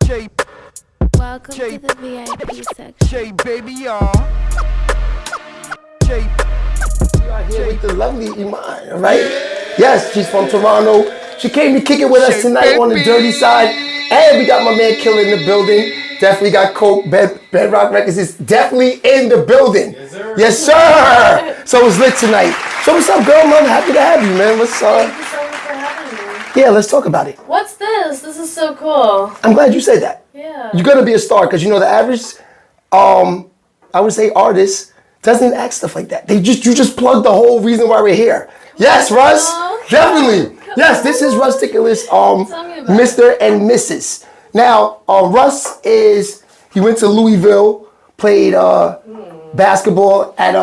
Welcome to the VIP section. Sheababytv. You are here with the lovely Emon, right? Yes, she's from Toronto. She came to kick it with us tonight on the dirty side. And we got my man Killer in the building. Definitely got Coke. Bedrock Records is definitely in the building. Yes, sir. Yes, sir. So it's lit tonight. So what's up, girl? I'm happy to have you, man. What's Thank you so much for having me. Yeah, let's talk about it. What's this? This is so cool. I'm glad you said that. Yeah. You're gonna be a star because you know the average, I would say artist doesn't act stuff like that. You just plug the whole reason why we're here. Yes, Russ, definitely. Yes, this is Russ Tickler's Mr. and Mrs. Now, Russ he went to Louisville, played basketball at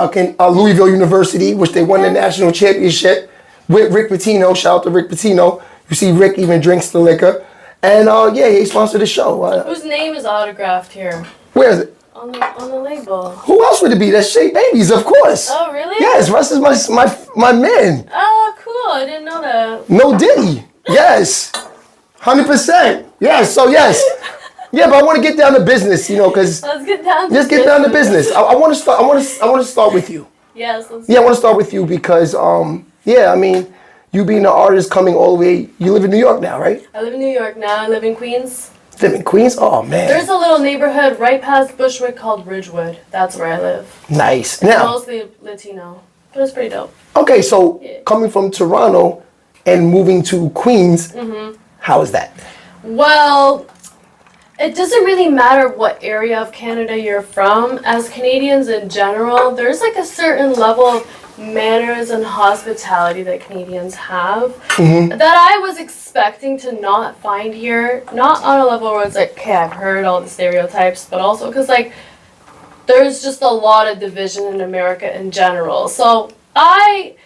Louisville University, which they won the national championship with Rick Pitino. Shout out to Rick Pitino. You see, Rick even drinks the liquor. And yeah, he sponsored the show. Whose name is autographed here? Where is it? On the label. Who else would it be? That's Sheababy's, of course. Oh, really? Yes, Russ is my man. Oh, cool. I didn't know that. No Diddy. Yes. 100%. Yes, so yes. Yeah, but I want to get down to business, you know, because Let's get down to let's get down to business. I want to start with you. Yes, Yeah, I want to start with you because yeah, I mean, you being an artist coming all the way, you live in New York now, right? I live in New York now. I live in Queens. Live in Queens? Oh man. There's a little neighborhood right past Bushwick called Ridgewood. That's where I live. Nice. It's Now, mostly Latino, but it's pretty dope. okay, so coming from Toronto and moving to Queens, how is that? Well, it doesn't really matter what area of Canada you're from. As Canadians in general, there's like a certain level of manners and hospitality that Canadians have that I was expecting to not find here. Not on a level where it's like, okay, I've heard all the stereotypes, but also because like there's just a lot of division in America in general. So I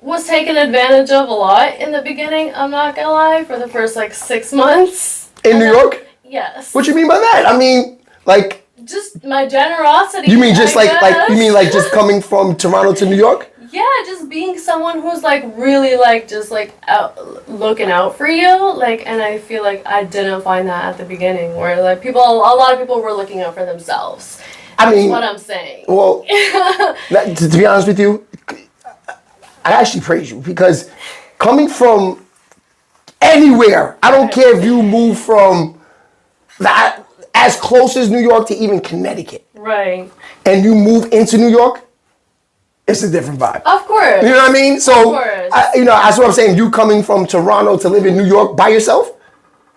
was taken advantage of a lot in the beginning, I'm not gonna lie, for the first like 6 months. In New York? Yes. What you mean by that? I mean, like, just my generosity. you mean just I like you guess. mean like just coming from Toronto to New York? Yeah, just being someone who's like really like just like looking out for you, like, and I feel like I didn't find that at the beginning, where like a lot of people were looking out for themselves. I mean, That's what I'm saying. well, to be honest with you, I actually praise you because coming from anywhere, I don't care if you move from that as close as New York to even Connecticut, Right. and you move into New York, it's a different vibe. Of course. You know what I mean? So, Of course. that's what I'm saying. You coming from Toronto to live in New York by yourself,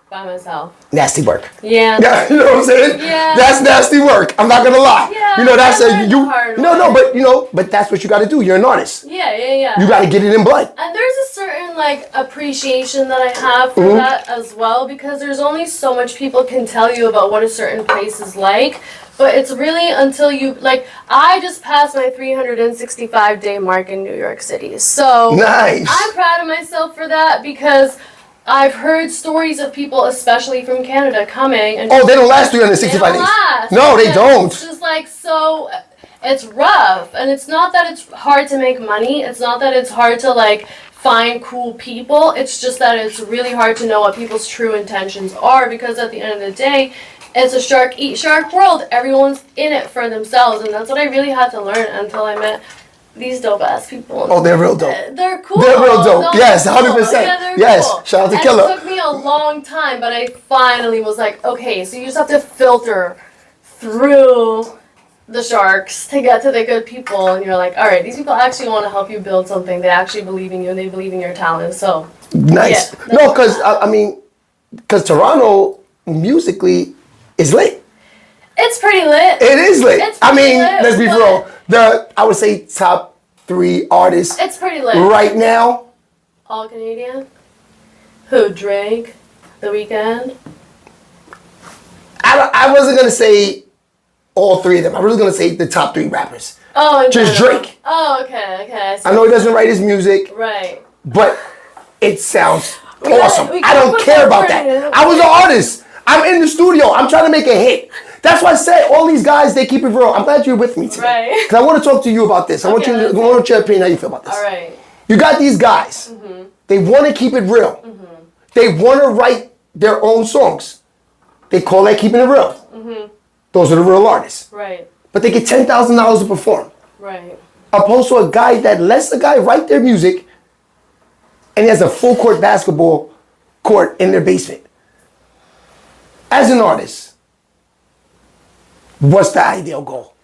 By myself. nasty work. Yeah. Yeah, you know what I'm saying? Yeah. That's nasty work. I'm not gonna lie. Yeah, you know, that's I a learned the hard way. but that's what you gotta do. You're an artist. Yeah. You gotta get it in blood. And there's a certain like appreciation that I have for that as well, because there's only so much people can tell you about what a certain place is like, but it's really until you like. I just passed my 365-day mark in New York City, so Nice. I'm proud of myself for that because I've heard stories of people, especially from Canada, coming and Oh, they don't last they 365 don't days. last. No, they Yeah, don't. It's just like so. It's rough, and it's not that it's hard to make money. It's not that it's hard to like find cool people. It's just that it's really hard to know what people's true intentions are, because at the end of the day, it's a shark eat shark world. Everyone's in it for themselves, and that's what I really had to learn until I met these dope ass people. Oh, they're real dope. They're cool. They're real dope. No, Yes, they're cool. 100%. Yeah, they're Yes, cool. shout out to And Killer. it took me a long time, but I finally was like, okay, so you just have to filter through the sharks to get to the good people, and you're like, all right, these people actually want to help you build something. They actually believe in you, and they believe in your talent. So Nice. Yeah, No, because Toronto musically is lit. it's pretty lit. It is lit. It's I pretty mean, lit, let's be but- real. I would say top 3 artists It's pretty lit. right now. All Canadian. Who? Drake, The Weeknd. I wasn't gonna say all 3 of them. I was gonna say the top 3 rappers. Oh, in Just general. Drake. Oh, okay. I know he doesn't write his music, Right. but it sounds gotta- awesome. we I gotta don't put care that about word that. in it. I was an artist. I'm in the studio. I'm trying to make a hit. That's why I said all these guys, they keep it real. I'm glad you're with me today. Right. Because I want to talk to you about this. I want Okay, you let's to want your opinion, how you feel about this. All right. You got these guys. They want to keep it real. They want to write their own songs. They call that keeping it real. Those are the real artists. Right. But they get $10,000 to perform. Right. Opposed to a guy that lets the guy write their music and he has a full court basketball court in their basement. As an artist, what's the ideal goal?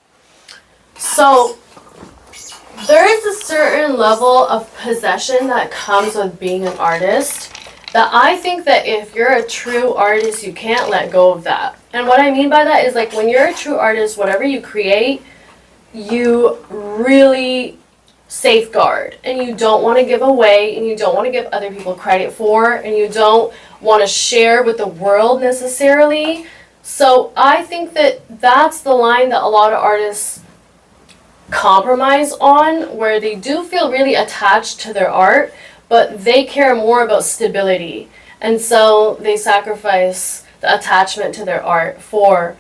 So, there is a certain level of possession that comes with being an artist that I think that if you're a true artist, you can't let go of that. And what I mean by that is like when you're a true artist, whatever you create, you really safeguard and you don't want to give away and you don't want to give other people credit for and you don't want to share with the world necessarily. So I think that that's the line that a lot of artists compromise on, where they do feel really attached to their art, but they care more about stability. And so they sacrifice the attachment to their art for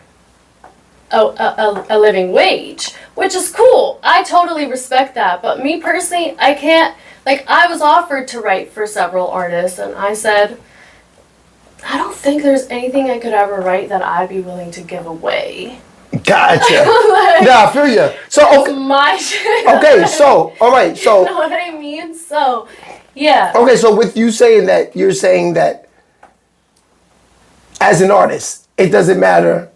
a living wage, which is cool. I totally respect that. But me personally, I can't, like, I was offered to write for several artists, and I said, I don't think there's anything I could ever write that I'd be willing to give away. Gotcha. Yeah, I feel you. So, okay. My shit. Okay, so, all right, so. You know what I mean? So, yeah. Okay, so with you saying that, you're saying that as an artist, it doesn't matter.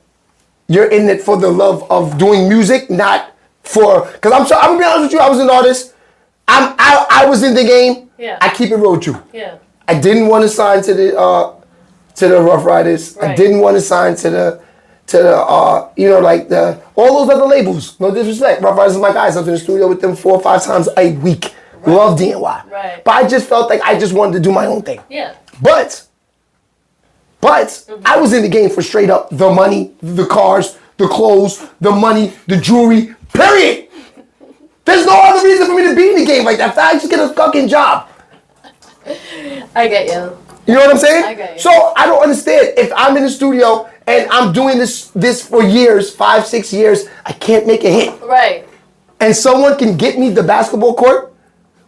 You're in it for the love of doing music, not for, because I'm gonna be honest with you, I was an artist. I was in the game. Yeah. I keep it real with you. Yeah. I didn't want to sign to the Rough Riders. Right. I didn't want to sign to the all those other labels. No disrespect. Rough Riders is my guys. I was in the studio with them 4 or 5 times a week. Right. Love DNY. Right. But I just felt like I just wanted to do my own thing. Yeah. But I was in the game for straight up the money, the cars, the clothes, the money, the jewelry, period. There's no other reason for me to be in the game like that. I just get a fucking job. I get you. You know what I'm saying? I get you. So I don't understand. If I'm in the studio and I'm doing this for years, 5, 6 years, I can't make a hit. Right. And someone can get me the basketball court,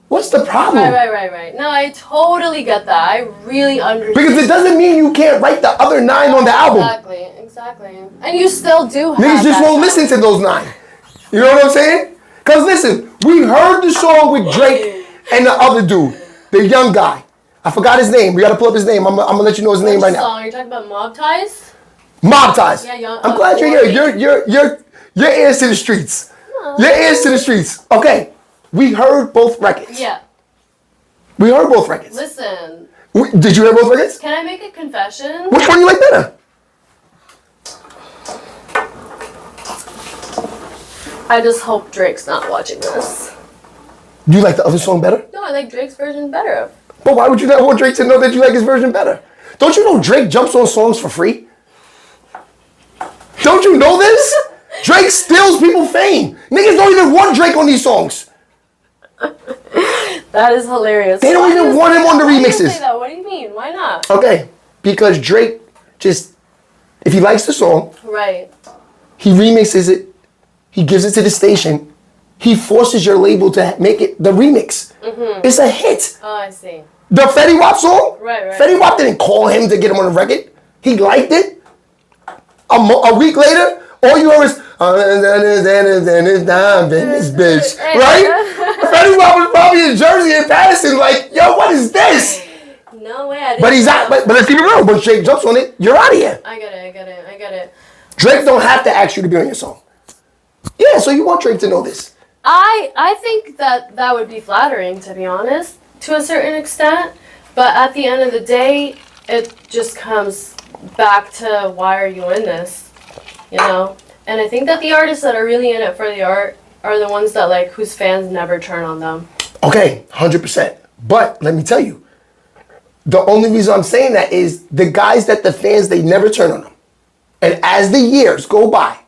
what's the problem? Right. No, I totally get that. I really understand. Because it doesn't mean you can't write the other 9 on the album. Exactly. And you still do have Niggas just won't listen to those 9. You know what I'm saying? Because listen, we heard the song with Drake and the other dude, the young guy. I forgot his name. We got to pull up his name. I'm going to let you know his name right now. Which song? You're talking about Mobbties? Mobbties. Yeah, I'm glad you're here. Your ears to the streets. Your ears to the streets. Okay. We heard both records. Yeah. We heard both records. Listen. Did you hear both records? Can I make a confession? Which one do you like better? I just hope Drake's not watching this. Do you like the other song better? No, I like Drake's version better. But why would you not want Drake to know that you like his version better? Don't you know Drake jumps on songs for free? Don't you know this? Drake steals people fame. Niggas don't even want Drake on these songs. That is hilarious. They don't even want him on the remixes. What do you mean? Why not? Okay, because Drake just, if he likes the song, Right. he remixes it, he gives it to the station, he forces your label to make it the remix. Mm-hmm. It's a hit. Oh, I see. The Fetty Wap song? Right. Fetty Wap didn't call him to get him on the record. He liked it. A week later, all you heard is, this bitch, right? Fetty Wap was probably in Jersey and Patterson like, yo, what is this? No way. I didn't But he's out, but let's keep it real. When Drake jumps on it, you're out of here. I get it. Drake don't have to ask you to be on your song. Yeah, so you want Drake to know this. I think that would be flattering, to be honest, to a certain extent. But at the end of the day, it just comes back to why are you in this, you know? And I think that the artists that are really in it for the art are the ones that like whose fans never turn on them. Okay, 100%. But let me tell you, the only reason I'm saying that is the guys that the fans, they never turn on them. And as the years go by,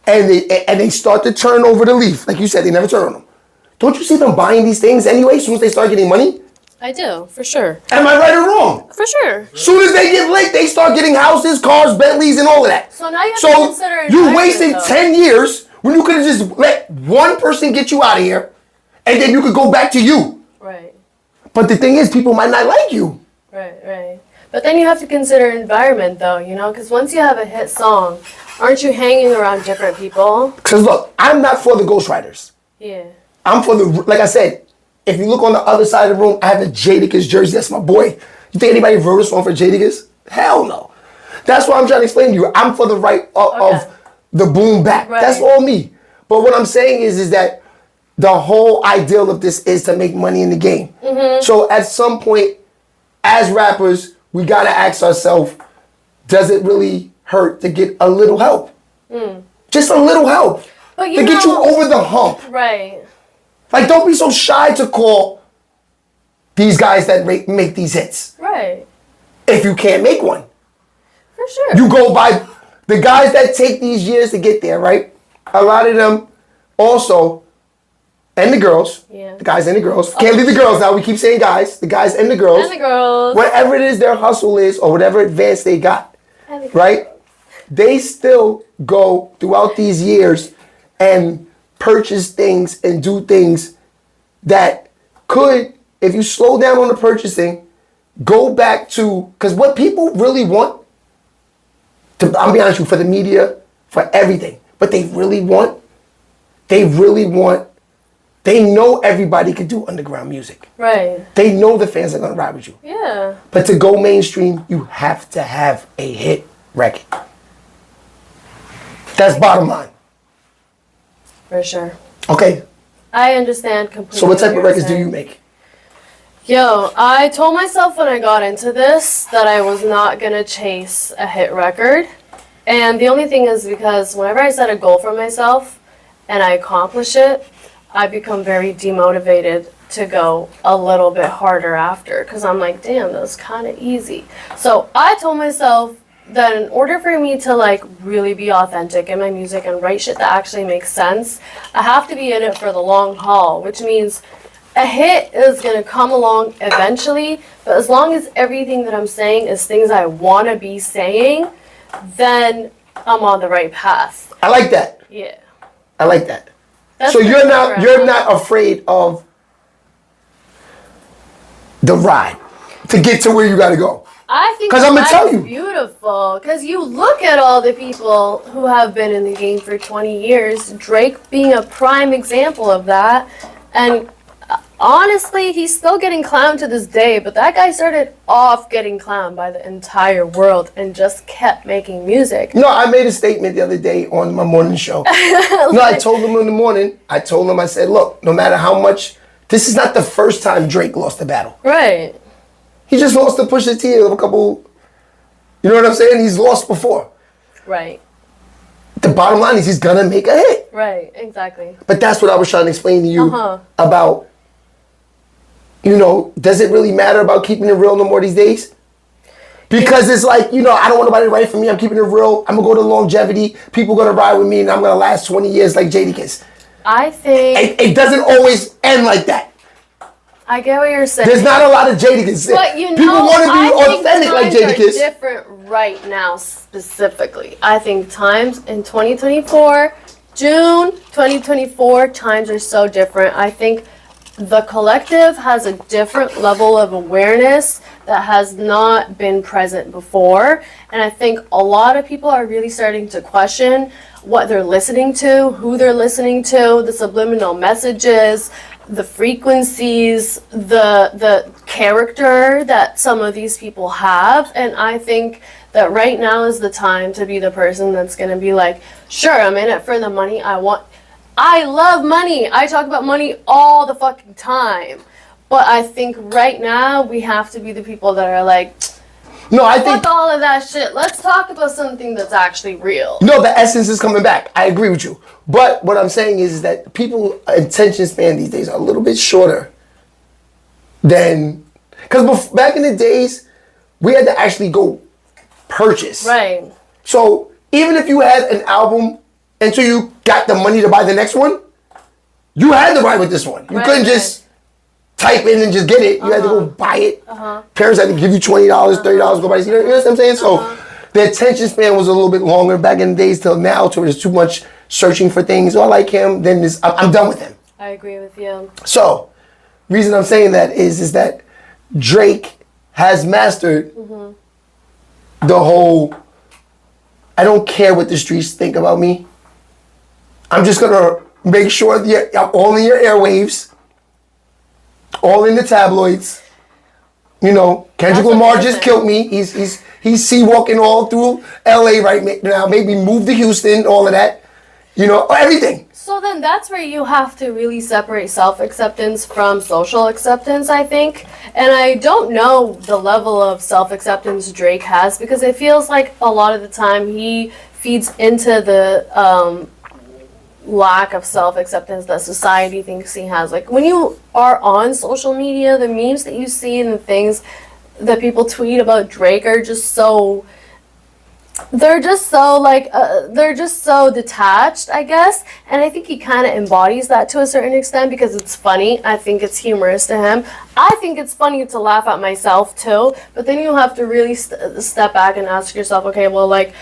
and they start to turn over the leaf, like you said, they never turn on them. Don't you see them buying these things anyway, as soon as they start getting money? I do, for sure. Am I right or wrong? For sure. Soon as they get lit, they start getting houses, cars, Bentleys, and all of that. So now you have to consider you wasted though. 10 years when you could have just let one person get you out of here, and then you could go back to you. Right. But the thing is, people might not like you. Right. But then you have to consider environment, though, you know, because once you have a hit song, aren't you hanging around different people? Because look, I'm not for the ghostwriters. Yeah. I'm for the, like I said, if you look on the other side of the room, I have a Jadakiss jersey. That's my boy. You think anybody wrote a song for Jadakiss? Hell no. That's what I'm trying to explain to you. I'm for the right of the boom bap. Right. That's all me. But what I'm saying is that the whole ideal of this is to make money in the game. So at some point, as rappers, we gotta ask ourselves, does it really hurt to get a little help? Just a little help. But to get you over the hump. Right. Like, don't be so shy to call these guys that make these hits. Right. If you can't make one. For sure. You go by the guys that take these years to get there, right? A lot of them also, and the girls, the guys and the girls. Can't leave the girls now. We keep saying guys. The guys and the girls. And the girls. Whatever it is their hustle is or whatever advance they got, right? They still go throughout these years and purchase things and do things that could, if you slow down on the purchasing, go back to, because what people really want, I'll be honest with you, for the media, for everything, but they know everybody can do underground music. Right. They know the fans are going to ride with you. Yeah. But to go mainstream, you have to have a hit record. That's bottom line. For sure. Okay. I understand completely. So what type of records do you make? Yo, I told myself when I got into this that I was not going to chase a hit record. And the only thing is because whenever I set a goal for myself and I accomplish it, I become very demotivated to go a little bit harder after. Because I'm like, damn, that was kind of easy. So I told myself that in order for me to like really be authentic in my music and write shit that actually makes sense, I have to be in it for the long haul, which means a hit is going to come along eventually, but as long as everything that I'm saying is things I want to be saying, then I'm on the right path. I like that. Yeah. I like that. That's so you're the not afraid of the ride to get to where you got to go. I think I'm gonna tell you, beautiful. Because you look at all the people who have been in the game for 20 years, Drake being a prime example of that. And honestly, he's still getting clowned to this day, but that guy started off getting clowned by the entire world and just kept making music. No, I made a statement the other day on my morning show. I told him in the morning, I said, look, no matter how much, this is not the first time Drake lost the battle. Right. He just lost to Pusha T a couple, you know what I'm saying? He's lost before. Right. The bottom line is he's gonna make a hit. Right, exactly. But that's what I was trying to explain to you about, you know, does it really matter about keeping it real no more these days? Because it's like, you know, I don't want nobody to write for me. I'm keeping it real. I'm gonna go to longevity. People gonna ride with me and I'm gonna last 20 years like Jadakiss. I think it doesn't always end like that. I get what you're saying. There's not a lot of Jadakiss. But you know, people want to be authentic like Jadakiss. Are different right now specifically. I think times in 2024, June 2024, times are so different. I think the collective has a different level of awareness that has not been present before. And I think a lot of people are really starting to question what they're listening to, who they're listening to, the subliminal messages, the frequencies, the character that some of these people have. And I think that right now is the time to be the person that's going to be like, sure, I'm in it for the money. I love money. I talk about money all the fucking time. But I think right now we have to be the people that are like, no, I think fuck all of that shit. Let's talk about something that's actually real. No, the essence is coming back. I agree with you. But what I'm saying is that people's attention span these days are a little bit shorter than, because back in the days, we had to actually go purchase. Right. So even if you had an album until you got the money to buy the next one, you had to ride with this one. You couldn't just type in and just get it. You had to go buy it. Parents had to give you $20, $30, go buy it. You know what I'm saying? So the attention span was a little bit longer back in the days till now, to where there's too much searching for things. Oh, I like him, then I'm done with him. I agree with you. So, reason I'm saying that is that Drake has mastered the whole, I don't care what the streets think about me. I'm just gonna make sure that I'm all in your airwaves, all in the tabloids. You know, Kendrick Lamar just killed me. He's sea-walking all through LA right now. Maybe move to Houston, all of that. You know, everything. So then that's where you have to really separate self-acceptance from social acceptance, I think. And I don't know the level of self-acceptance Drake has, because it feels like a lot of the time he feeds into the lack of self-acceptance that society thinks he has. Like, when you are on social media, the memes that you see and the things that people tweet about Drake are just so... they're just so detached, I guess. And I think he kind of embodies that to a certain extent because it's funny. I think it's humorous to him. I think it's funny to laugh at myself too. But then you have to really step back and ask yourself, okay, well, like,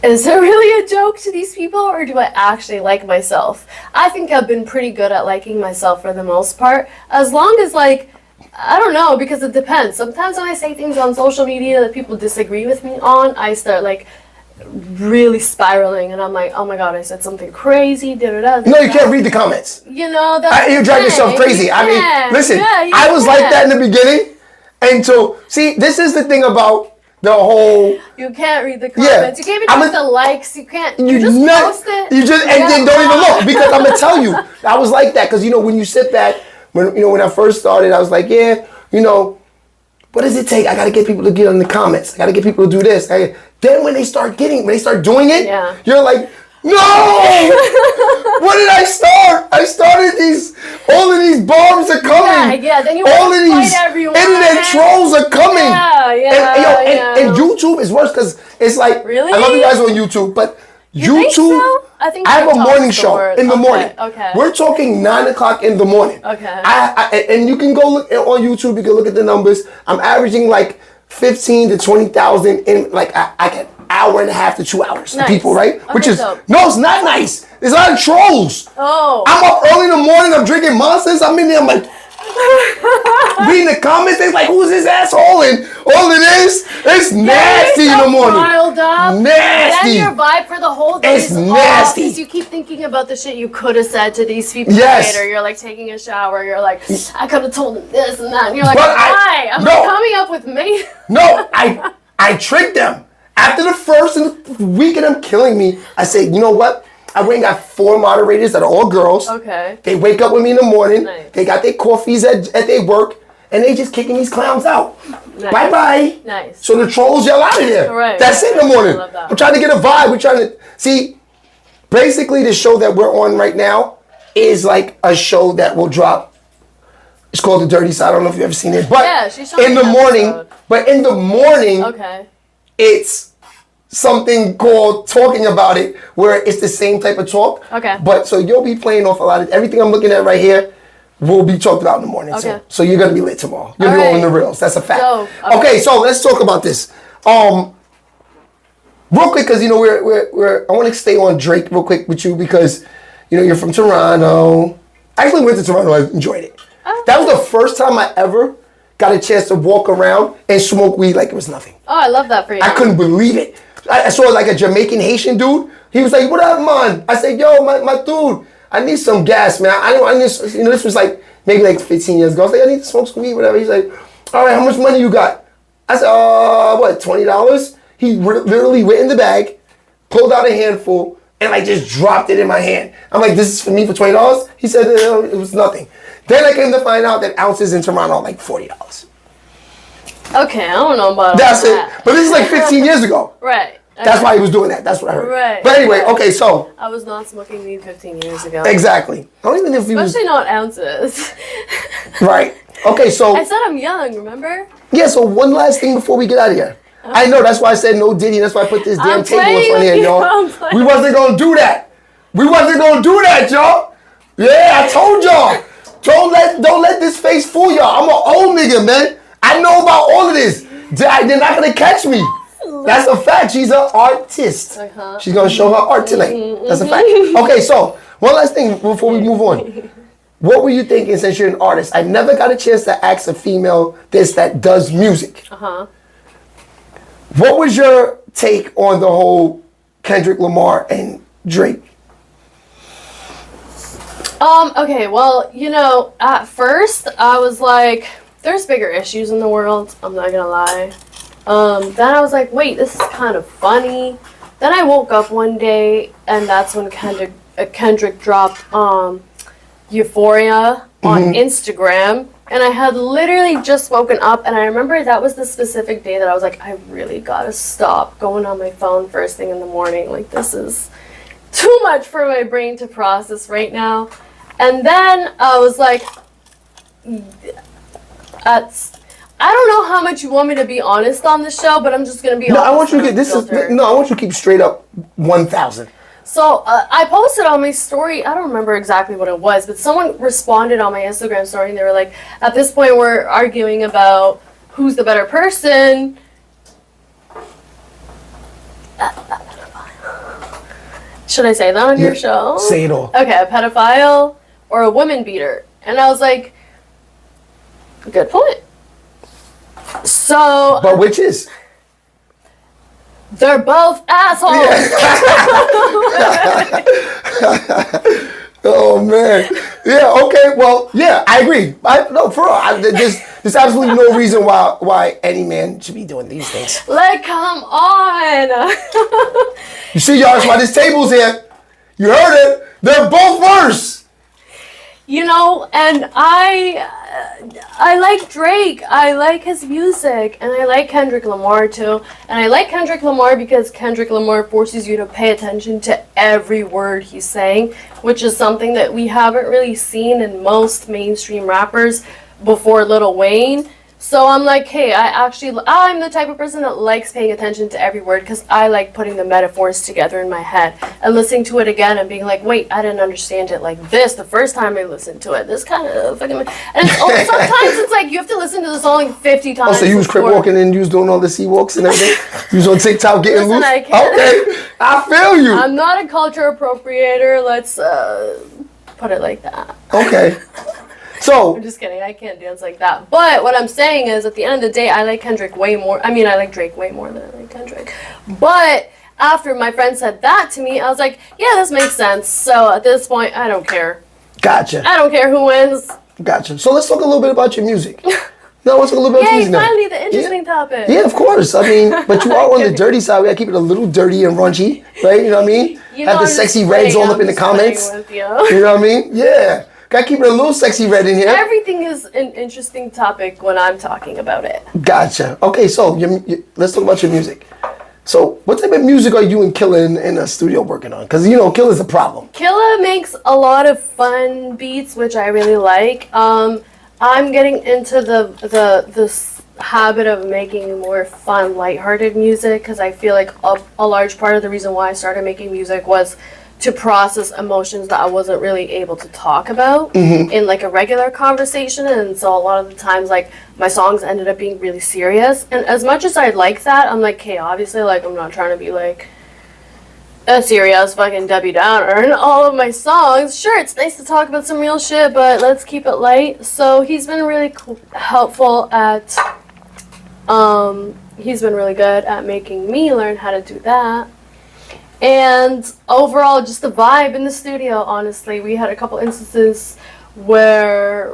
is there really a joke to these people, or do I actually like myself? I think I've been pretty good at liking myself for the most part. As long as, like, I don't know, because it depends. Sometimes when I say things on social media that people disagree with me on, I start, like, really spiraling, and I'm like, oh my god, I said something crazy, da-da-da. No, you can't read the comments. You know, that's you drive yourself crazy. I mean, listen, I was like that in the beginning, and so, see, this is the thing about the whole... You can't read the comments. You can't even read the likes. You can't... You just post it. You just, and then don't even look, because I'm going to tell you, I was like that, because, you know, when you sit back... When I first started, I was like, yeah, you know, what does it take? I got to get people to get in the comments. I got to get people to do this. Then when they start doing it, you're like, no! What did I start? I started all of these bombs are coming. Yeah, then you all of these everyone. internet trolls are coming. And YouTube is worse because it's like, really? I love you guys on YouTube, but YouTube, I have a morning show in the morning. Okay. We're talking 9 o'clock in the morning. Okay. And you can go look on YouTube. You can look at the numbers. I'm averaging like 15 to 20,000 in like I get hour and a half to 2 hours. Nice. People, right? Okay, Which is dope. no, it's not nice. There's a lot of trolls. Oh. I'm up early in the morning. I'm drinking monsters. I'm in there. I'm like. Reading the comments, they're like, "Who's this asshole?" And all it is, it's nasty in the morning. Riled up. Nasty. Then your vibe for the whole day It's is nasty. Because you keep thinking about the shit you could have said to these people Yes. later. You're like taking a shower. You're like, I could have told them this and that. And you're like, But why? I'm like coming up with many. No, I tricked them. After the first week of them killing me, I said, you know what? I went and got 4 moderators that are all girls. Okay. They wake up with me in the morning. Nice. They got their coffees at their work, and they just kicking these clowns out. Nice. Bye bye. Nice. So the trolls yell out of there. Right. That's it in the morning. I love that. I'm trying to get a vibe. We're trying to see. Basically, the show that we're on right now is like a show that will drop. It's called The Dirty Side. I don't know if you've ever seen it, but Yeah, she showed me in the an morning. episode. But in the morning, Okay. it's something called Talking About It, where it's the same type of talk. Okay. But so you'll be playing off a lot of everything I'm looking at right here will be talked about in the morning. Okay. So you're gonna be lit tomorrow. You'll be All on the right. reels. That's a fact. Dope. Okay, so let's talk about this. Real quick, because you know I want to stay on Drake real quick with you because you know you're from Toronto. I actually went to Toronto. I enjoyed it. Oh. That was the first time I ever got a chance to walk around and smoke weed like it was nothing. Oh, I love that for you. I couldn't believe it. I saw like a Jamaican Haitian dude. He was like, "What up, man?" I said, "Yo, my dude, I need some gas, man. I need, you know, this was like maybe like 15 years ago. I was like, I need to smoke some weed, whatever." He's like, "All right, how much money you got?" I said, what, $20? He literally went in the bag, pulled out a handful, and like just dropped it in my hand. I'm like, "This is for me for $20? He said it was nothing. Then I came to find out that ounces in Toronto are like $40. Okay, I don't know about That's all it. that. But this is like 15 years ago. Right. That's why he was doing that. That's what I heard. Right. But anyway, okay, so. I was not smoking weed 15 years ago. Exactly. I don't even know if he was. Especially not ounces. Right. Okay, so. I said I'm young, remember? Yeah, so one last thing before we get out of here. I know, that's why I said no Diddy. That's why I put this damn I'm table in playing front of with here, you. y'all. I'm playing. We wasn't going to do that. We wasn't going to do that, y'all. Yeah, I told y'all. Don't let this face fool y'all. I'm an old nigga, man. I know about all of this. They're not going to catch me. That's a fact. She's an artist. Uh-huh. She's going to show her art tonight. That's a fact. Okay, so one last thing before we move on. What were you thinking since you're an artist? I never got a chance to ask a female this that does music. Uh-huh. What was your take on the whole Kendrick Lamar and Drake? Okay, well, you know, at first I was like, there's bigger issues in the world, I'm not gonna lie. Then I was like, wait, this is kind of funny. Then I woke up one day and that's when Kendrick dropped Euphoria on Instagram. And I had literally just woken up, and I remember that was the specific day that I was like, I really gotta stop going on my phone first thing in the morning. Like, this is too much for my brain to process right now. And then I was like, I don't know how much you want me to be honest on the show, but I'm just gonna be honest. I want you to get I want you to keep straight up 1,000. So I posted on my story, I don't remember exactly what it was, but someone responded on my Instagram story and they were like, at this point we're arguing about who's the better person. Should I say that on your show? Say it all. Okay, a pedophile or a woman beater. And I was like, good point. So... But which is? They're both assholes. Yeah. Oh man. Yeah. Okay. Well. Yeah. I agree. No, for real. There's absolutely no reason why any man should be doing these things. Like, come on. You see, y'all. That's why this table's here. You heard it. They're both worse. You know, and I like Drake. I like his music, and I like Kendrick Lamar too. And I like Kendrick Lamar because Kendrick Lamar forces you to pay attention to every word he's saying, which is something that we haven't really seen in most mainstream rappers before Lil Wayne. So I'm like, hey, I'm the type of person that likes paying attention to every word because I like putting the metaphors together in my head and listening to it again and being like, wait, I didn't understand it like this the first time I listened to it. This kind of fucking... And sometimes it's like you have to listen to the song 50 times. Oh, so you was crip walking and you was doing all the sea walks and everything? You was on TikTok getting loose? I can't. Okay, I feel you. I'm not a culture appropriator. Let's put it like that. Okay. So I'm just kidding. I can't dance like that. But what I'm saying is, at the end of the day, I like Kendrick way more. I mean, I like Drake way more than I like Kendrick. But after my friend said that to me, I was like, yeah, this makes sense. So at this point, I don't care. Gotcha. I don't care who wins. Gotcha. So let's talk a little bit about your music. No, let's talk a little bit about your music now. Finally, the interesting topic. Yeah, of course. I mean, but you are on the dirty side. We gotta keep it a little dirty and raunchy, right? You know what I mean? Have the sexy reds all up in the comments. You know what I mean? Yeah. Gotta keep it a little sexy red in here. Everything is an interesting topic when I'm talking about it. Gotcha. Okay, so let's talk about your music. So what type of music are you and Killa in the studio working on? Because, you know, Killa's a problem. Killa makes a lot of fun beats, which I really like. I'm getting into this habit of making more fun, lighthearted music because I feel like a large part of the reason why I started making music was to process emotions that I wasn't really able to talk about in like a regular conversation. And so a lot of the times, like, my songs ended up being really serious. And as much as I like that, I'm like, okay, obviously, like, I'm not trying to be like a serious fucking Debbie Downer in all of my songs. Sure, it's nice to talk about some real shit, but let's keep it light. So he's been really helpful at, he's been really good at making me learn how to do that. And overall, just the vibe in the studio, honestly. We had a couple instances where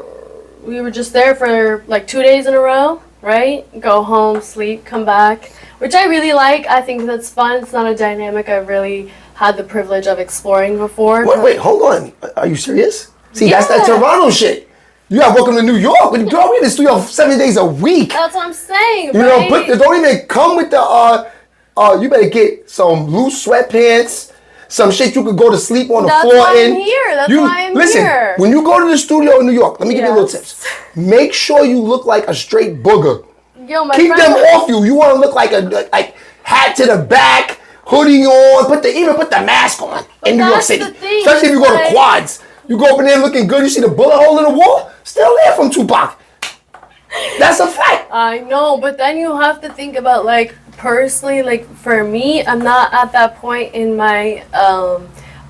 we were just there for like 2 days in a row, right? Go home, sleep, come back, which I really like. I think that's fun. It's not a dynamic I've really had the privilege of exploring before. Wait, hold on. Are you serious? See, that's that Toronto shit. You got welcome to New York. Girl, we in the studio 7 days a week. That's what I'm saying, you right? know, but don't even come with the... you better get some loose sweatpants, some shit you could go to sleep on the floor in. That's why I'm here. When you go to the studio in New York, let me give you a little tips. Make sure you look like a straight booger. Keep them off you. You want to look like like hat to the back, hoodie on, even put the mask on in New York City. Especially if you go to quads. You go up in there looking good, you see the bullet hole in the wall, still there from Tupac. That's a fact. I know, but then you have to think about, like, personally, like, for me, I'm not at that point in my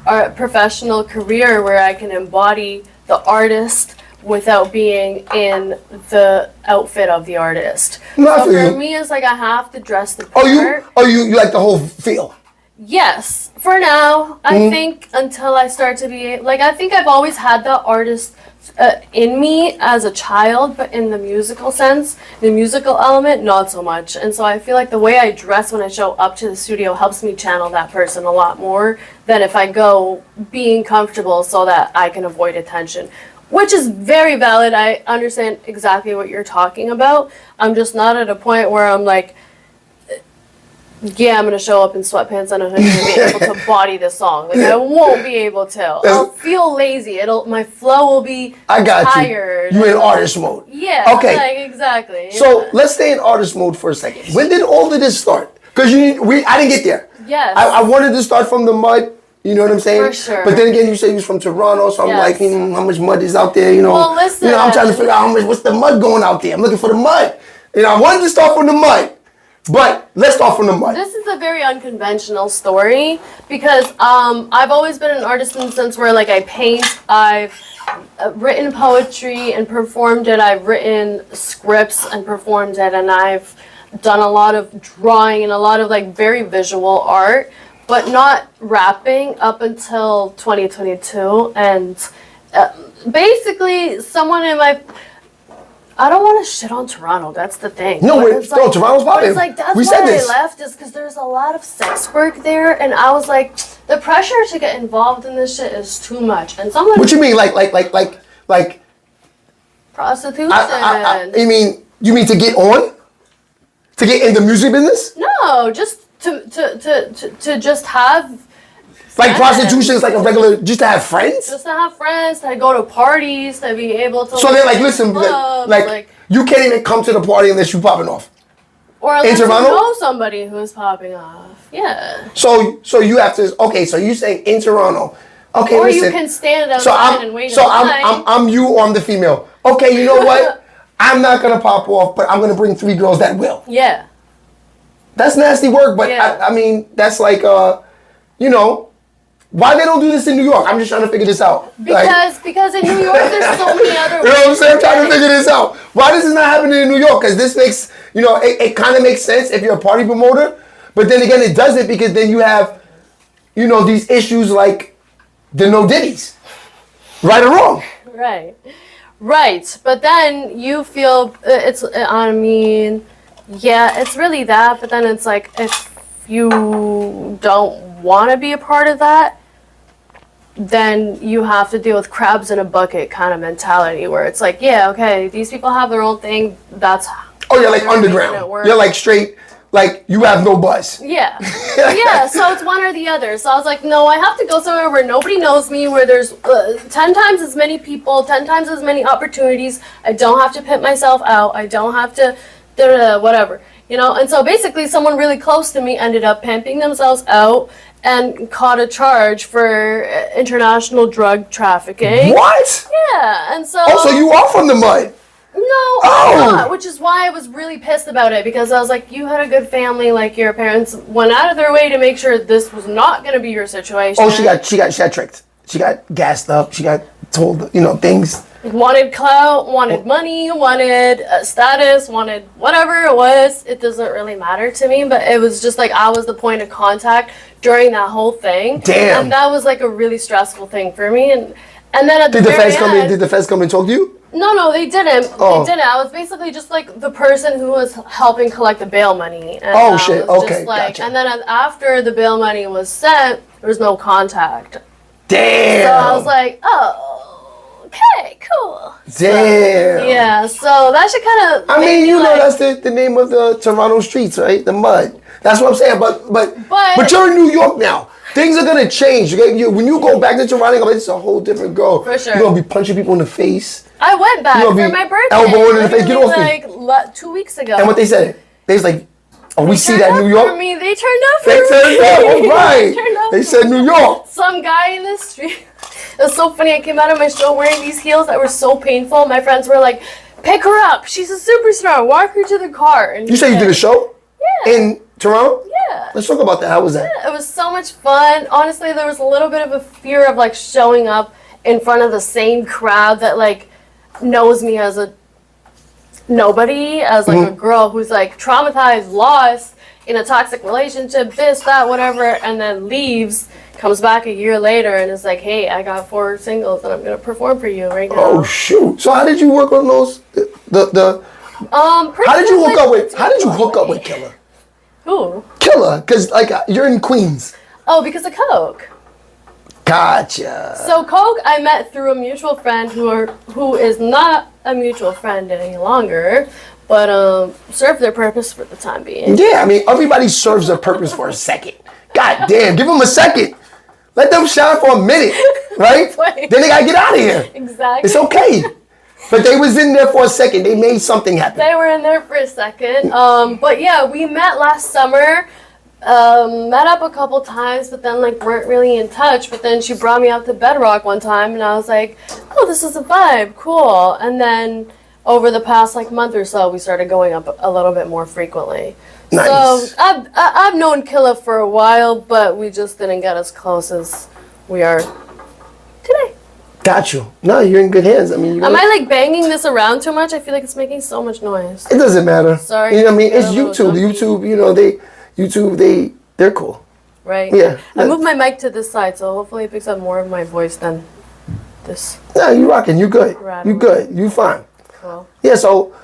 art professional career where I can embody the artist without being in the outfit of the artist. No, I So feel for you. me, it's like I have to dress the part. You like the whole feel? Yes, for now. I think until I start to be like, I think I've always had the artist in me as a child, but in the musical sense, the musical element, not so much. And so I feel like the way I dress when I show up to the studio helps me channel that person a lot more than if I go being comfortable so that I can avoid attention. Which is very valid. I understand exactly what you're talking about. I'm just not at a point where I'm like, yeah, I'm gonna show up in sweatpants and I'm gonna be able to body this song. Like I won't be able to. I'll feel lazy. My flow will be tired. You in artist mode. Yeah. Okay. Like exactly. So let's stay in artist mode for a second. When did all of this start? Because I didn't get there. Yes. I wanted to start from the mud. You know what I'm saying? For sure. But then again, you say you was from Toronto, so I'm like, how much mud is out there? Well, listen. I'm trying to figure out what's the mud going out there. I'm looking for the mud. I wanted to start from the mud. But let's start from the mud. This is a very unconventional story because I've always been an artist in the sense where like I paint, I've written poetry and performed it, I've written scripts and performed it, and I've done a lot of drawing and a lot of like very visual art, but not rapping up until 2022. And basically someone in my... I don't want to shit on Toronto. That's the thing. No, Toronto's popping. It's like that's we why said I this. left is because there's a lot of sex work there, and I was like, the pressure to get involved in this shit is too much. And someone. What you mean, like prostitution? You mean to get on? To get in the music business? No, just to just have. Like prostitution is like a regular, just to have friends? Just to have friends, to go to parties, to be able to. So they're like, listen, clubs, like you can't even come to the party unless you popping off. Or unless you Toronto? know somebody who is popping off. Yeah. So you have to, okay, so you saying in Toronto. Okay, or listen. you can stand outside and wait in line. I'm you or I'm the female. Okay, you know what? I'm not going to pop off, but I'm going to bring 3 girls that will. Yeah. That's nasty work, but Yeah. I mean, that's like, why they don't do this in New York? I'm just trying to figure this out. Because in New York there's so many other You know what I'm saying? I'm trying to figure this out. Why this is not happening in New York? Because this makes, it kind of makes sense if you're a party promoter. But then again, it doesn't because then you have, these issues like the no Diddies. Right or wrong? Right. But then you feel, it's really that. But then it's like, if you don't want to be a part of that, then you have to deal with crabs in a bucket kind of mentality where it's like, yeah, okay, these people have their own thing. That's you're like underground. You're like straight, like you have no buzz. Yeah. Yeah, so it's one or the other. So I was like, no, I have to go somewhere where nobody knows me, where there's 10 times as many people, 10 times as many opportunities. I don't have to pimp myself out. I don't have to whatever. And so basically someone really close to me ended up pimping themselves out and caught a charge for international drug trafficking. What? Yeah, and so... Oh, so you are from the mud? No, I'm not, which is why I was really pissed about it, because I was like, you had a good family, like your parents went out of their way to make sure this was not going to be your situation. Oh, she got tricked. She got gassed up. She got told, things. Wanted clout, wanted money, wanted status, wanted whatever it was. It doesn't really matter to me, but it was just like I was the point of contact during that whole thing. Damn. And that was like a really stressful thing for me. And then at Did the feds come and talk to you? No, they didn't. Oh. They didn't. I was basically just like the person who was helping collect the bail money. And oh shit. Okay. Gotcha. And then after the bail money was sent, there was no contact. Damn. So I was like, oh. Okay, cool. Damn. Yeah, so that should kind of. I mean, that's the name of the Toronto streets, right? The mud. That's what I'm saying. But you're in New York now. Things are gonna change. When you go back to Toronto, it's a whole different girl. For sure. You're gonna be punching people in the face. I went back for my birthday. Elbowing in the face. Get off me. Like 2 weeks ago. And what they said? They was like, oh, we see that in New York. For me. They turned up for me. They turned up. All right. They said New York. Some guy in the street. It was so funny. I came out of my show wearing these heels that were so painful. My friends were like, pick her up. She's a superstar. Walk her to the car. And you said you did a show? Yeah. In Toronto? Yeah. Let's talk about that. How was that? Yeah, it was so much fun. Honestly, there was a little bit of a fear of like showing up in front of the same crowd that like knows me as a nobody, as like a girl who's like traumatized, lost in a toxic relationship, this, that, whatever, and then leaves, comes back a year later and is like, hey, I got 4 singles and I'm gonna perform for you right now. Oh shoot! So how did you work on those? How did you hook up with Killer? Who? Killer, because like you're in Queens. Oh, because of Coke. Gotcha. So Coke, I met through a mutual friend who is not a mutual friend any longer, but served their purpose for the time being. Yeah, I mean everybody serves their purpose for a second. God damn, give them a second. Let them shine for a minute, right? Wait. Then they gotta get out of here. Exactly. It's okay. But they was in there for a second. They made something happen. They were in there for a second. But yeah, we met last summer. Met up a couple times, but then like weren't really in touch. But then she brought me out to Bedrock one time, and I was like, "Oh, this is a vibe, cool." And then over the past like month or so, we started going up a little bit more frequently. Nice. So I've known Killa for a while, but we just didn't get as close as we are today. Got you. No, you're in good hands. I mean, am I like banging this around too much? I feel like it's making so much noise. It doesn't matter. Sorry. You know what I mean? It's YouTube. YouTube, you know, they're cool. Right. Yeah. I moved my mic to this side, so hopefully it picks up more of my voice than this. No, you rocking. You good. Right. You good. You fine. Cool. Yeah. So,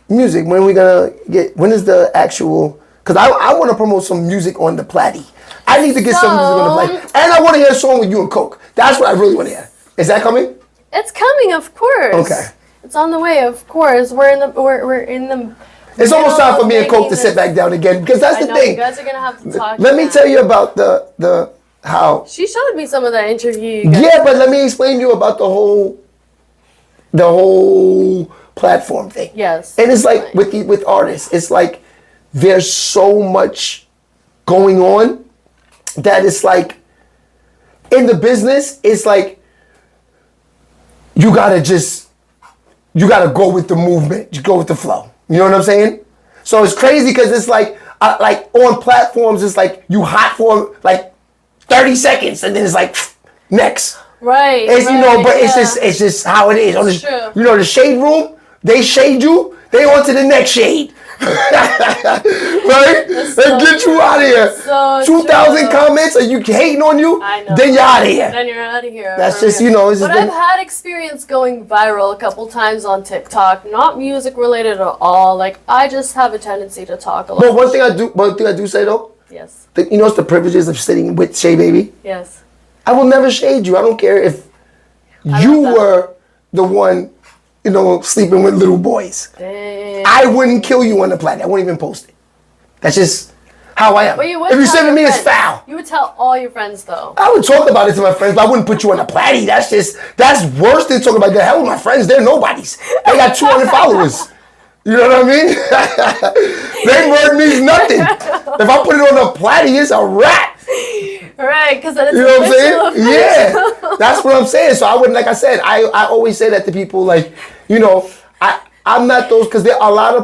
music. When is the actual? Because I want to promote some music on the Platty. I need to get some music on the Platty, and I want to hear a song with you and Coke. That's what I really want to hear. Is that coming? It's coming, of course. Okay. It's on the way, of course. We're in the. It's almost time for me and Coke to sit back down again because that's the thing. You guys are gonna have to talk. Let me tell you about the how. She showed me some of that interview. Yeah, but let me explain to you about the whole platform thing. Yes. And it's like with artists, it's like there's so much going on that it's like in the business, it's like you gotta go with the movement, you go with the flow. You know what I'm saying? So it's crazy because it's like on platforms, it's like you hot for like 30 seconds and then it's like next. Right. It's right, you know, but yeah. it's just how it is. It's true. You know, the shade room, they shade you, they on to the next shade. Right? So Get you out of here. So 2,000 comments, are you hating on you? I know. Then you're out of here. Then you're out of here. That's just, you know, it's But just I've had experience going viral a couple times on TikTok, not music related at all. Like I just have a tendency to talk a lot. But one thing I do say though, Yes. you know, it's the privileges of sitting with Sheababy. Yes. I will never shade you. I don't care if you were the one, you know, sleeping with little boys. Dang. I wouldn't kill you on the planet. I wouldn't even post it. That's just how I am. But you would If you tell said to your me, it's friends. foul. You would tell all your friends though. I would talk about it to my friends, but I wouldn't put you on the platy. That's worse than talking about the hell with my friends. They're nobodies. They got 200 followers. You know what I mean? Their word means nothing. If I put it on the platy, it's a wrap. Right, because then it's You know what official. I'm saying? Yeah, that's what I'm saying. So I wouldn't, like I said, I always say that to people, like, you know, I'm not those, because a lot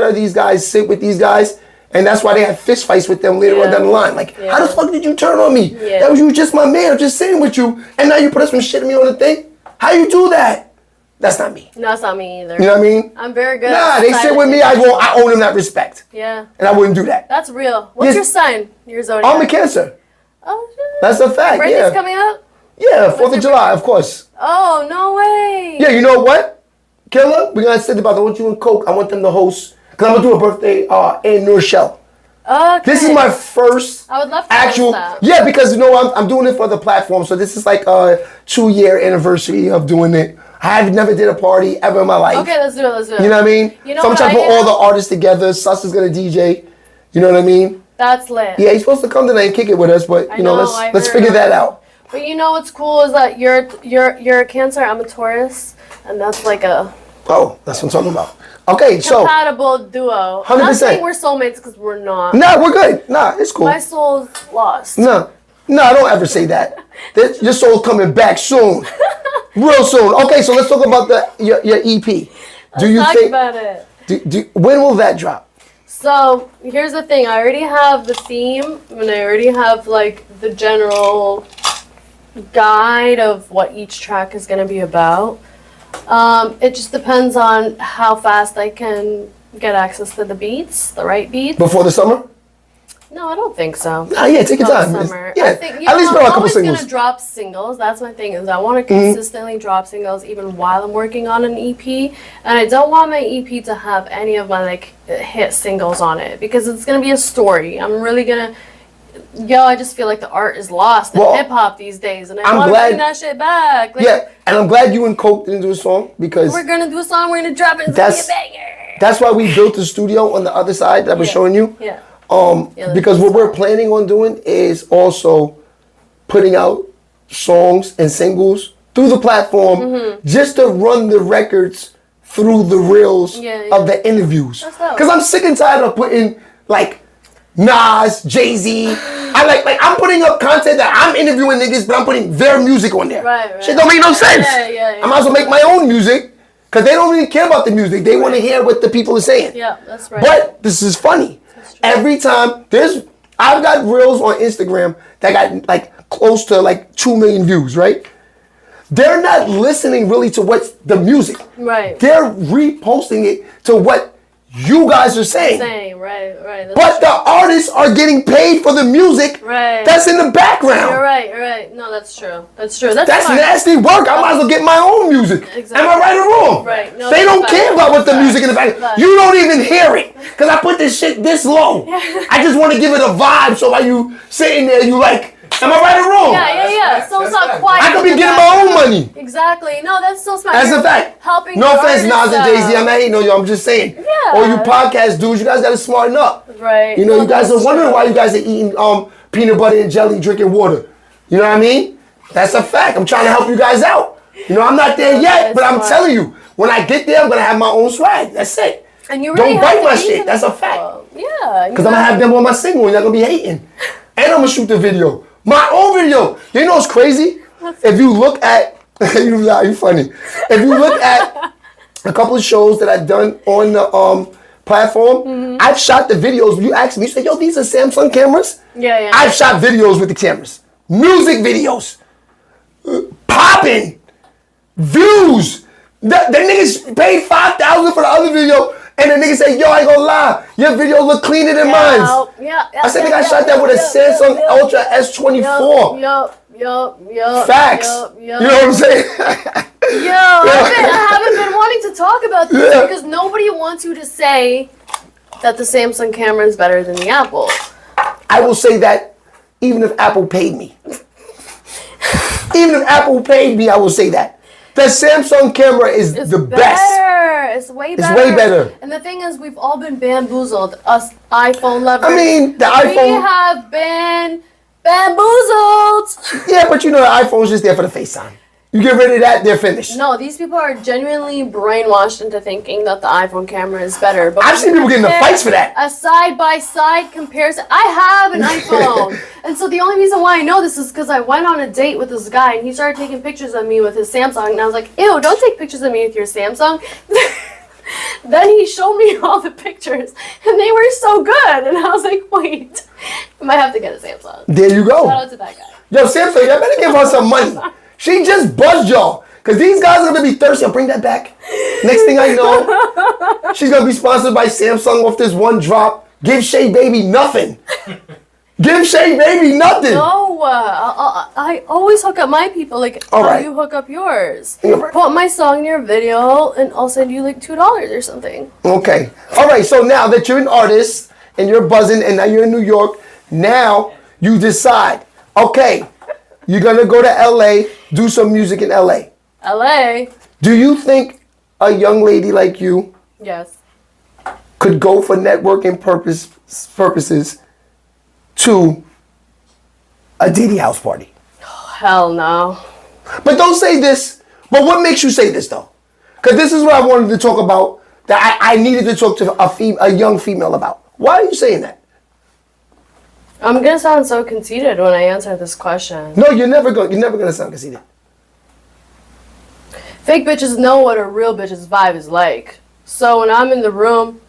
of these guys sit with these guys, and that's why they have fist fights with them later on down the line. Like, how the fuck did you turn on me? Yeah. That was you just my man, I'm just sitting with you, and now you put some shit on me on the thing? How you do that? That's not me. No, it's not me either. You know what I mean? I'm very good. Nah, at they sit with me, I owe them that respect. Yeah. And I wouldn't do that. That's real. What's your sign? Your zodiac? I'm a Cancer. Oh, shit. That's a fact, Birthday's coming up? Yeah, 4th of July, of course. Oh, no way. Yeah, you know what? Killer, we're going to sit about I want you and Coke. I want them to host, because I'm going to do a birthday in New Rochelle. Okay. This is my first I would love to actual, host that. yeah, because you know I'm doing it for the platform, so this is like a 2-year anniversary of doing it. I have never did a party ever in my life. Okay, let's do it. You know what I mean? You know so I'm what trying to I put all have? the artists together. Sus is gonna DJ. You know what I mean? That's lit. Yeah, he's supposed to come tonight and kick it with us, but you know, let's figure that out. But you know what's cool is that you're a Cancer, I'm a Taurus, and that's like a Oh, that's what I'm talking about. Okay, so compatible duo. 100%. Not saying we're soulmates because we're not. nah, we're good. Nah, it's cool. My soul's lost. No, don't ever say that. Your soul's coming back soon, real soon. Okay, so let's talk about your EP. Let's talk about it. When will that drop? So here's the thing. I already have the theme, and I already have like the general guide of what each track is gonna be about. It just depends on how fast I can get access to the beats, the right beats. Before the summer? No, I don't think so. Yeah, take your time. Summer. Yeah, I think, at least I'm a couple always singles. gonna drop singles. That's my thing. Is I want to consistently drop singles even while I'm working on an EP, and I don't want my EP to have any of my like hit singles on it because it's gonna be a story. I'm really gonna. I just feel like the art is lost in hip hop these days, and I want to bring that shit back. Like, yeah, and I'm glad you and Coke didn't do a song because we're gonna do a song. We're gonna drop it. It's gonna be a banger. That's why we built the studio on the other side that I was showing you. Yeah. Because what we're planning on doing is also putting out songs and singles through the platform just to run the records through the reels of the interviews. Because I'm sick and tired of putting like Nas, Jay-Z. I'm putting up content that I'm interviewing niggas, but I'm putting their music on there. Right. Shit don't make no sense. Yeah. I might as well make my own music because they don't really care about the music. They want to hear what the people are saying. Yeah, that's right. But this is funny. Every time I've got reels on Instagram that got like close to like 2 million views, right? They're not listening really to what's the music. Right. They're reposting it to what you guys are saying. Right. But the artists are getting paid for the music that's in the background. You're right. No, that's true. That's That's nasty work. I might as well get my own music. Exactly. Am I right or wrong? Right. No, they don't care about what the Facts. music in the background. You don't even hear it. Because I put this shit this low. I just want to give it a vibe so while you sitting there, you like, am I right or wrong? Yeah. So it's not quiet. I could be getting my own money. Exactly. No, that's so smart. That's a fact. Helping no the offense, Nas artists and Jay-Z. out. I'm not hating on you. I'm just saying. Yeah. All you podcast dudes, you guys got to smarten up. Right. You know, No, you guys that's are wondering true. why you guys are eating peanut butter and jelly, drinking water. You know what I mean? That's a fact. I'm trying to help you guys out. You know, I'm not there yet, but I'm telling you, when I get there, I'm going to have my own swag. That's it. And you really don't have bite to my be shit. to That's a people. fact. Yeah. Because I'm going to have them on my single and you're going to be hating. And I'm going to shoot the video. My own video. You know what's crazy? If you look at, you funny. If you look at a couple of shows that I've done on the platform, I've shot the videos. You ask me, you say, yo, these are Samsung cameras? Yeah. I've shot videos with the cameras. Music videos. Popping. Views. The niggas paid $5,000 for the other video, and the nigga say, yo, I ain't gonna lie, your video look cleaner than mine. I said, I shot that with a Samsung Ultra S24. Yup. Facts. You know what I'm saying? I haven't been wanting to talk about this because nobody wants you to say that the Samsung camera is better than the Apple. I will say that even if Apple paid me. Even if Apple paid me, I will say that. The Samsung camera is the best. It's way better. It's way better. And the thing is, we've all been bamboozled. Us iPhone lovers. I mean, the iPhone. We have been bamboozled. Yeah, but you know, the iPhone's just there for the FaceTime. You get rid of that, they're finished. No, these people are genuinely brainwashed into thinking that the iPhone camera is better. But I've seen people get into fights for that. A side-by-side comparison. I have an iPhone. And so the only reason why I know this is because I went on a date with this guy and he started taking pictures of me with his Samsung. And I was like, ew, don't take pictures of me with your Samsung. Then he showed me all the pictures and they were so good. And I was like, wait, I might have to get a Samsung. There you go. Shout out to that guy. Yo, Samsung, y'all better give her some money. She just buzzed y'all. Because these guys are going to be thirsty. I'll bring that back. Next thing I know, she's going to be sponsored by Samsung off this one drop. Give Sheababy nothing. Give Sheababy nothing. No, I always hook up my people. Like, All how right. you hook up yours? Put my song in your video and I'll send you like $2 or something. Okay. All right. So now that you're an artist and you're buzzing and now you're in New York, now you decide, okay, you're going to go to LA, do some music in LA. LA? Do you think a young lady like you Yes. could go for networking purposes to a Diddy house party? Hell no. But don't say this. But what makes you say this though? Because this is what I wanted to talk about. That I needed to talk to a young female about. Why are you saying that? I'm gonna sound so conceited when I answer this question. No, you're never gonna sound conceited. Fake bitches know what a real bitch's vibe is like. So when I'm in the room,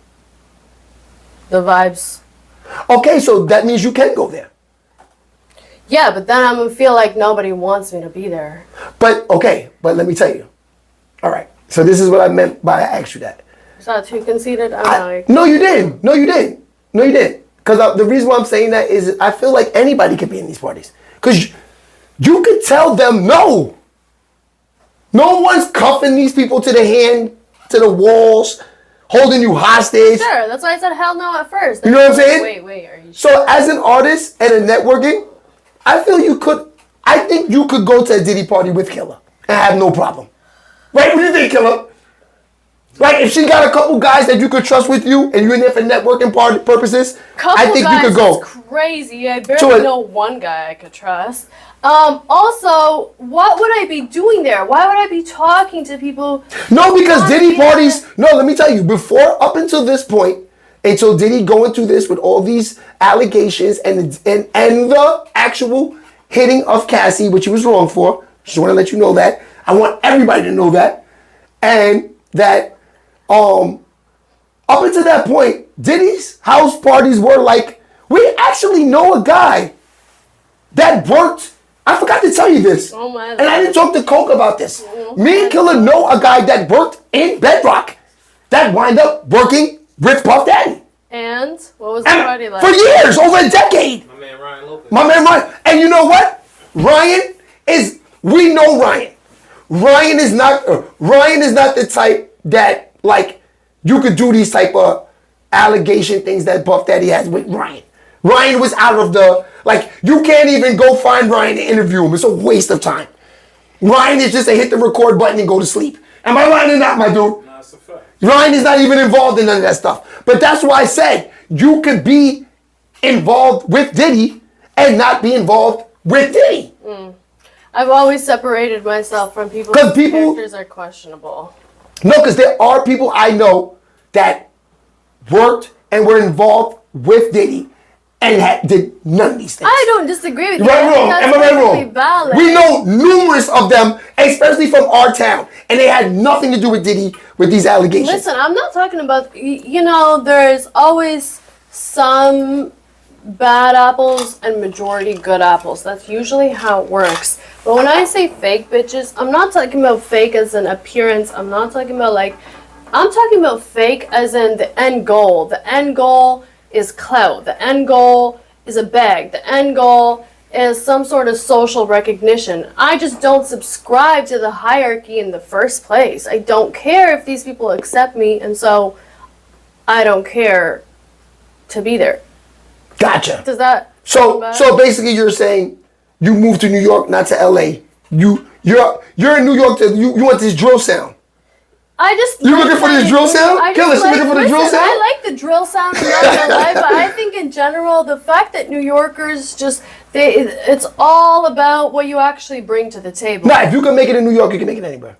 the vibes. Okay, so that means you can go there. Yeah, but then I'm gonna feel like nobody wants me to be there. But okay, but let me tell you. All right. So this is what I meant by I asked you that. Is that too conceited? I'm like... No, you didn't. No, you didn't. No, you didn't. Because the reason why I'm saying that is I feel like anybody could be in these parties. Because you could tell them no. No one's cuffing these people to the hand, to the walls, holding you hostage. Sure, that's why I said hell no at first. You know what I'm saying? Wait, are you So as an artist and a networking, I think you could go to a Diddy party with Killer and have no problem. Right? What do you think, Killer? Like, if she got a couple guys that you could trust with you and you're in there for networking purposes, I think you could go. That's crazy. I barely know one guy I could trust. Also, what would I be doing there? Why would I be talking to people? No, because Diddy parties, no, let me tell you, up until this point, until Diddy going through this with all these allegations and the actual hitting of Cassie, which he was wrong for, just want to let you know that. I want everybody to know that. And that up until that point, Diddy's house parties were like, we actually know a guy that worked. I forgot to tell you this. Oh my and I didn't talk to Coke about this. Me and Killer know a guy that worked in Bedrock that wound up working with Puff Daddy. And what was the party like? For years, over a decade. My man Ryan Lopez. My man Ryan. And you know what? We know Ryan. Ryan is not the type that, like, you could do these type of allegation things that Puff Daddy has with Ryan. Ryan was out of you can't even go find Ryan and interview him. It's a waste of time. Ryan is just a hit the record button and go to sleep. Am I lying or not, my dude? Nah, it's a fact. Ryan is not even involved in none of that stuff. But that's why I said you could be involved with Diddy and not be involved with Diddy. I've always separated myself from people whose characters are questionable. No, because there are people I know that worked and were involved with Diddy and did none of these things. I don't disagree with you. Right, wrong. Am I right, wrong? Valid. We know numerous of them, especially from our town, and they had nothing to do with Diddy with these allegations. Listen, I'm not talking about, there's always some bad apples and majority good apples. That's usually how it works. But when I say fake bitches, I'm not talking about fake as an appearance. I'm not talking about I'm talking about fake as in the end goal. The end goal is clout. The end goal is a bag. The end goal is some sort of social recognition. I just don't subscribe to the hierarchy in the first place. I don't care if these people accept me, and so I don't care to be there. Gotcha. Does that so basically you're saying you moved to New York, not to LA. You're in New York you want this drill sound. You looking for this drill sound? Killer, you looking for the drill sound? I like the drill sound in real life, but I think in general, the fact that New Yorkers it's all about what you actually bring to the table. Nah, if you can make it in New York, you can make it anywhere.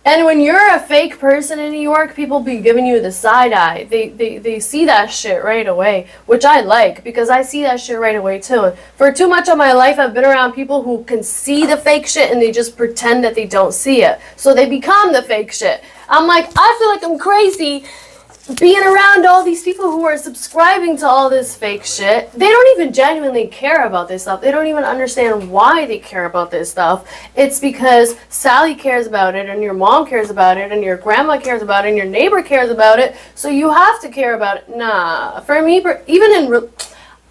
And when you're a fake person in New York, people be giving you the side eye. They see that shit right away, which I like because I see that shit right away too. And for too much of my life, I've been around people who can see the fake shit and they just pretend that they don't see it. So they become the fake shit. I'm like, I feel like I'm crazy being around all these people who are subscribing to all this fake shit. They don't even genuinely care about this stuff. They don't even understand why they care about this stuff. It's because Sally cares about it, and your mom cares about it, and your grandma cares about it, and your neighbor cares about it, so you have to care about it. Nah, for me, I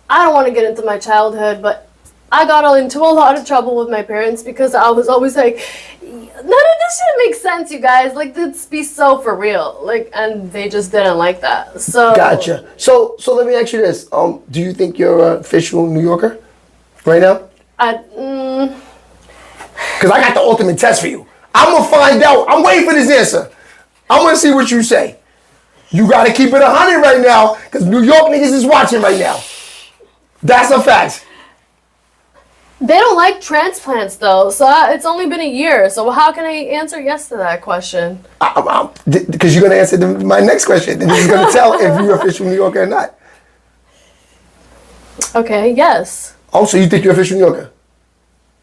don't want to get into my childhood, but I got into a lot of trouble with my parents because I was always like, none of this shit makes sense, you guys. Let's be so for real. And they just didn't like that. So Gotcha. So let me ask you this. Do you think you're an official New Yorker right now? Because I got the ultimate test for you. I'm going to find out. I'm waiting for this answer. I'm going to see what you say. You got to keep it 100 right now because New York niggas is watching right now. That's a fact. They don't like transplants, though, so it's only been a year. So how can I answer yes to that question? Because you're going to answer my next question. And you're going to tell if you're official New Yorker or not. Okay, yes. Oh, so you think you're official New Yorker?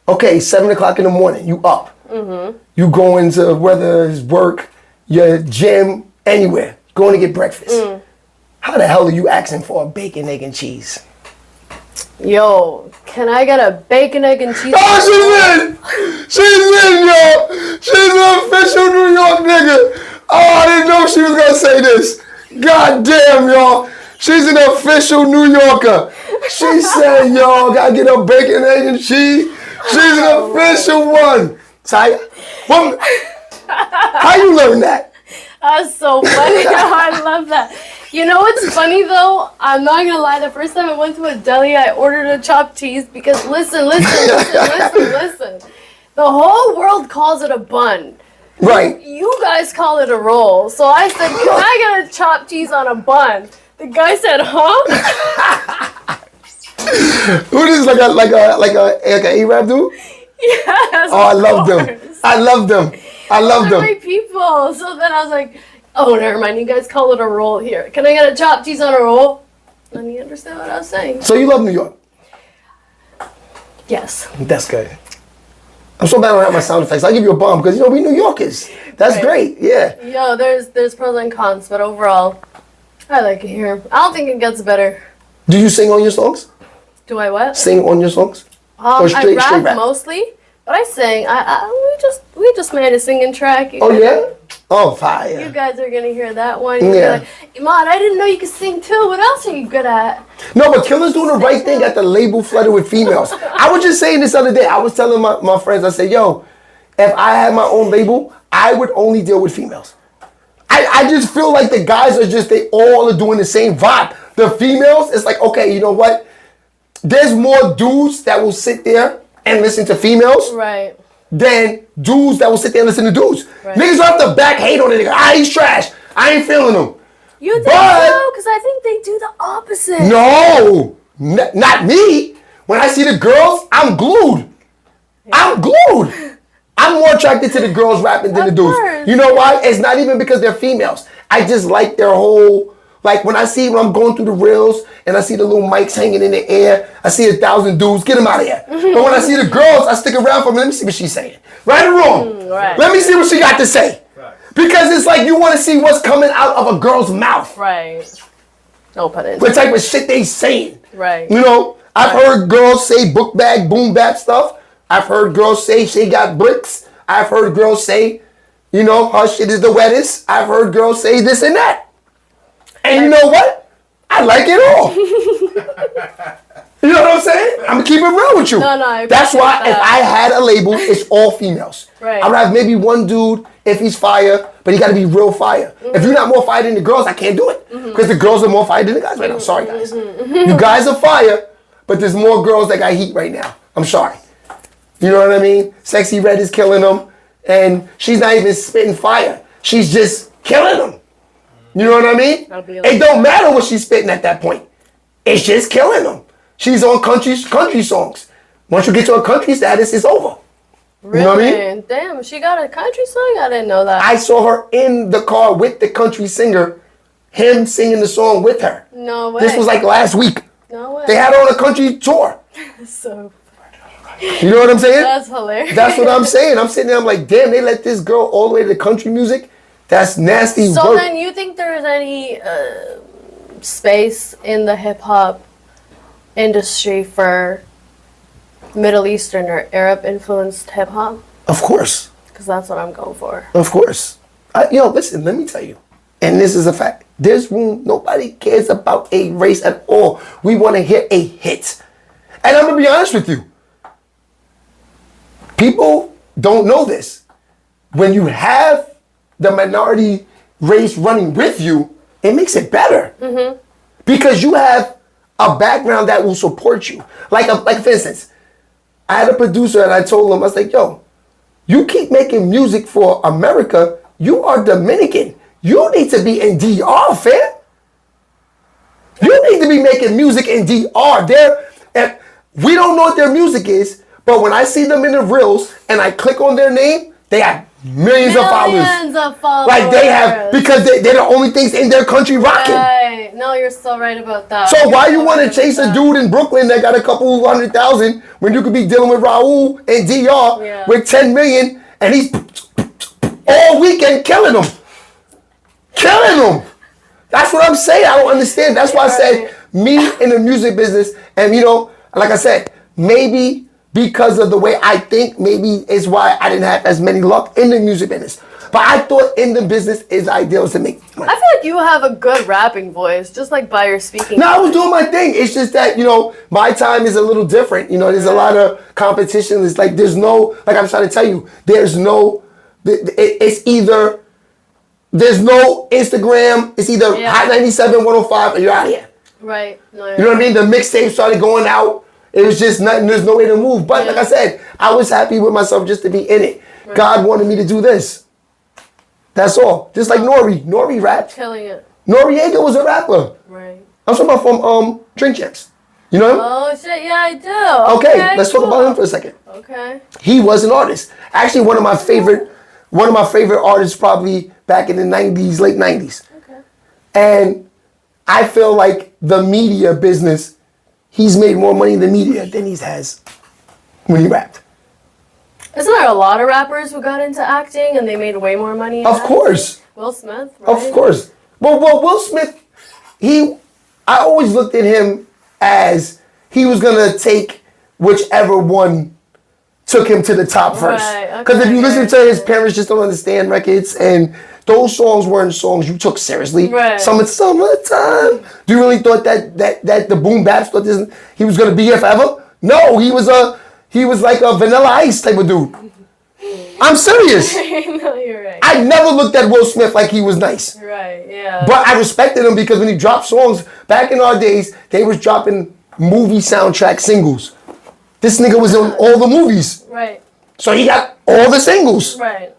Okay, 7 o'clock in the morning, you up. Mm-hmm. You going to, whether it's work, your gym, anywhere, going to get breakfast. How the hell are you asking for a bacon, egg, and cheese? Yo, can I get a bacon, egg, and cheese? Oh, she's in! She's in, yo! She's an official New York nigga! Oh, I didn't know she was gonna say this. God damn, y'all. She's an official New Yorker. She said, yo, gotta get a bacon, egg, and cheese. She's an official one. So how you learn that? That's so funny. I love that. You know what's funny though? I'm not gonna lie. The first time I went to a deli, I ordered a chopped cheese because listen. The whole world calls it a bun. Right. You guys call it a roll. So I said, can I get a chopped cheese on a bun? The guy said, huh? Who is like an Arab dude? Yes. Oh, I love them. I love them. I love them. My people. So then I was like, oh, never mind. You guys call it a roll here. Can I get a chopped cheese on a roll? And you understand what I was saying? So you love New York? Yes. That's good. I'm so bad I don't have my sound effects. I'll give you a bomb because, we New Yorkers. That's Right. great. Yeah. Yo, there's pros and cons, but overall, I like it here. I don't think it gets better. Do you sing on your songs? Do I what? Sing on your songs? Or I straight rap mostly, but I sing. We just made a singing track. Oh, yeah? Oh, You fire. guys are gonna hear that one. You're Yeah. like, Emon, I didn't know you could sing too. What else are you good at? No, but Killer's doing the right thing at the label flooded with females. I was just saying this other day. I was telling my friends, I said, yo, if I had my own label, I would only deal with females. I just feel like the guys they all are doing the same vibe. The females, it's like, okay, you know what? There's more dudes that will sit there and listen to females Right. than dudes that will sit there and listen to dudes. Right. Niggas don't have to back hate on a nigga. He's trash. I ain't feeling him. You think But- so? Because I think they do the opposite. No, not me. When I see the girls, I'm glued. I'm glued. I'm more attracted to the girls rapping than the Of dudes. course. You know why? It's not even because they're females. I just like their whole, like when I'm going through the reels and I see the little mics hanging in the air, I see 1,000 dudes, get them out of here. But when I see the girls, I stick around for them. Let me see what she's saying. Right or wrong? Right. Let me see what she got to say. Because it's like you want to see what's coming out of a girl's mouth. Right. No pun intended. What type of shit they saying. Right. You know, I've heard girls say book bag, boom bap stuff. I've heard girls say she got bricks. I've heard girls say, her shit is the wettest. I've heard girls say this and that. And you know what? I like it all. You know what I'm saying? I'm gonna keep it real with you. No, I That's why appreciate if that. I had a label, it's all females. Right. I'd have maybe one dude if he's fire, but he gotta be real fire. If you're not more fire than the girls, I can't do it. Because the girls are more fire than the guys right now. I'm sorry, guys. You guys are fire, but there's more girls that got heat right now. I'm sorry. You know what I mean? Sexy Red is killing them, and she's not even spitting fire. She's just killing them. You know what I mean? It don't matter what she's spitting at that point. It's just killing them. She's on country songs. Once you get to a country status, it's over. Really? You know what I mean? Damn, she got a country song? I didn't know that. I saw her in the car with the country singer, him singing the song with her. No way. This was like last week. No way. They had her on a country tour. So, You know what I'm saying? that's hilarious. That's what I'm saying. I'm sitting there, I'm like, damn, they let this girl all the way to the country music? That's nasty So work. then you think there's any space in the hip-hop industry for Middle Eastern or Arab-influenced hip-hop? Of course. Because that's what I'm going for. Of course. Listen, let me tell you. And this is a fact. This room, nobody cares about a race at all. We want to hear a hit. And I'm going to be honest with you. People don't know this. When you have the minority race running with you, it makes it better. Mm-hmm. Because you have a background that will support you. Like for instance, I had a producer and I told him, I was like, yo, you keep making music for America, you are Dominican. You need to be in DR, fam. You need to be making music in DR. We don't know what their music is, but when I see them in the reels and I click on their name, they have millions of followers. Like they have, because they're the only things in their country rocking. Right. No, you're so right about that. So why you want to chase a dude in Brooklyn that got a couple 100,000 when you could be dealing with Raul and DR with 10 million and he's all weekend killing them. Killing them. That's what I'm saying. I don't understand. That's why I said me in the music business, and like I said, maybe because of the way I think, maybe is why I didn't have as many luck in the music business. But I thought in the business is ideal to make money. I feel like you have a good rapping voice, just like by your speaking. No, I was doing my thing. It's just that, my time is a little different. There's a lot of competition. It's like there's no, like I'm trying to tell you, there's no, it's either, there's no Instagram, it's either Hot 97, 105, or you're out of here. Right. No, you know what I mean? The mixtape started going out. It was just nothing, there's no way to move. But like I said, I was happy with myself just to be in it. Right. God wanted me to do this. That's all. Just like Nori. Nori rapped. Killing it. Noriega was a rapper. Right. I'm talking about from Drink Champs. You know him? Oh shit, yeah I do. Okay, let's talk about him for a second. Okay. He was an artist. Actually one of my favorite artists probably back in the 90s, late 90s. Okay. And I feel like the media business, he's made more money in the media than he has when he rapped. Isn't there a lot of rappers who got into acting and they made way more money? Of course. Will Smith, right? Of course. Well, Will Smith, I always looked at him as he was going to take whichever one took him to the top first. Because if you listen to his Parents Just Don't Understand records, and those songs weren't songs you took seriously. Right. Summertime. Do you really thought that the boom baps thought he was going to be here forever? No, he was like a Vanilla Ice type of dude. I'm serious. No, you're right. I never looked at Will Smith like he was nice. Right, yeah. But I respected him because when he dropped songs, back in our days, they was dropping movie soundtrack singles. This nigga was in all the movies. Right. So he got all the singles. Right.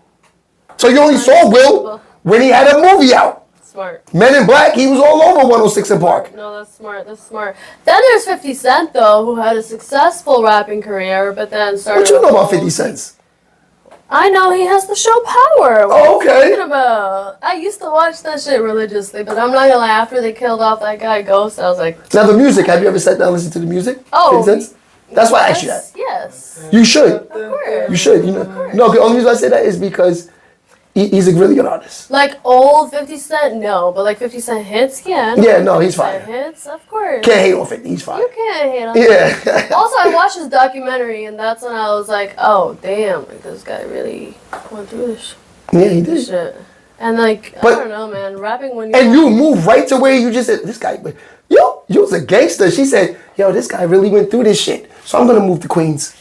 So you only saw Will when he had a movie out. Smart. Men in Black, he was all over 106 and Park. No, that's smart. That's smart. Then there's 50 Cent, though, who had a successful rapping career, but then started... What you know about 50 Cent? I know he has the show Power. What Oh, are you okay. talking about? I used to watch that shit religiously, but I'm not gonna lie, after they killed off that guy Ghost, I was like... Now the music, have you ever sat down and listened to the music? Oh. 50 Cent? That's why I asked you that. Yes. You should. Of course. You should. No, the only reason I say that is because he's a really good artist. Like old 50 Cent, no, but like 50 Cent hits, yeah. Yeah, no, he's 50 Cent fine. hits, of course. Can't hate on 50, he's fine. You can't hate on him. Yeah. Also, I watched his documentary, and that's when I was like, oh, damn, like this guy really went through this Yeah, he did. shit. And like, But- I don't know, man, rapping when you... And you move right to where you just said, this guy, yo, you was a gangster. She said, yo, this guy really went through this shit. So I'm going to move to Queens.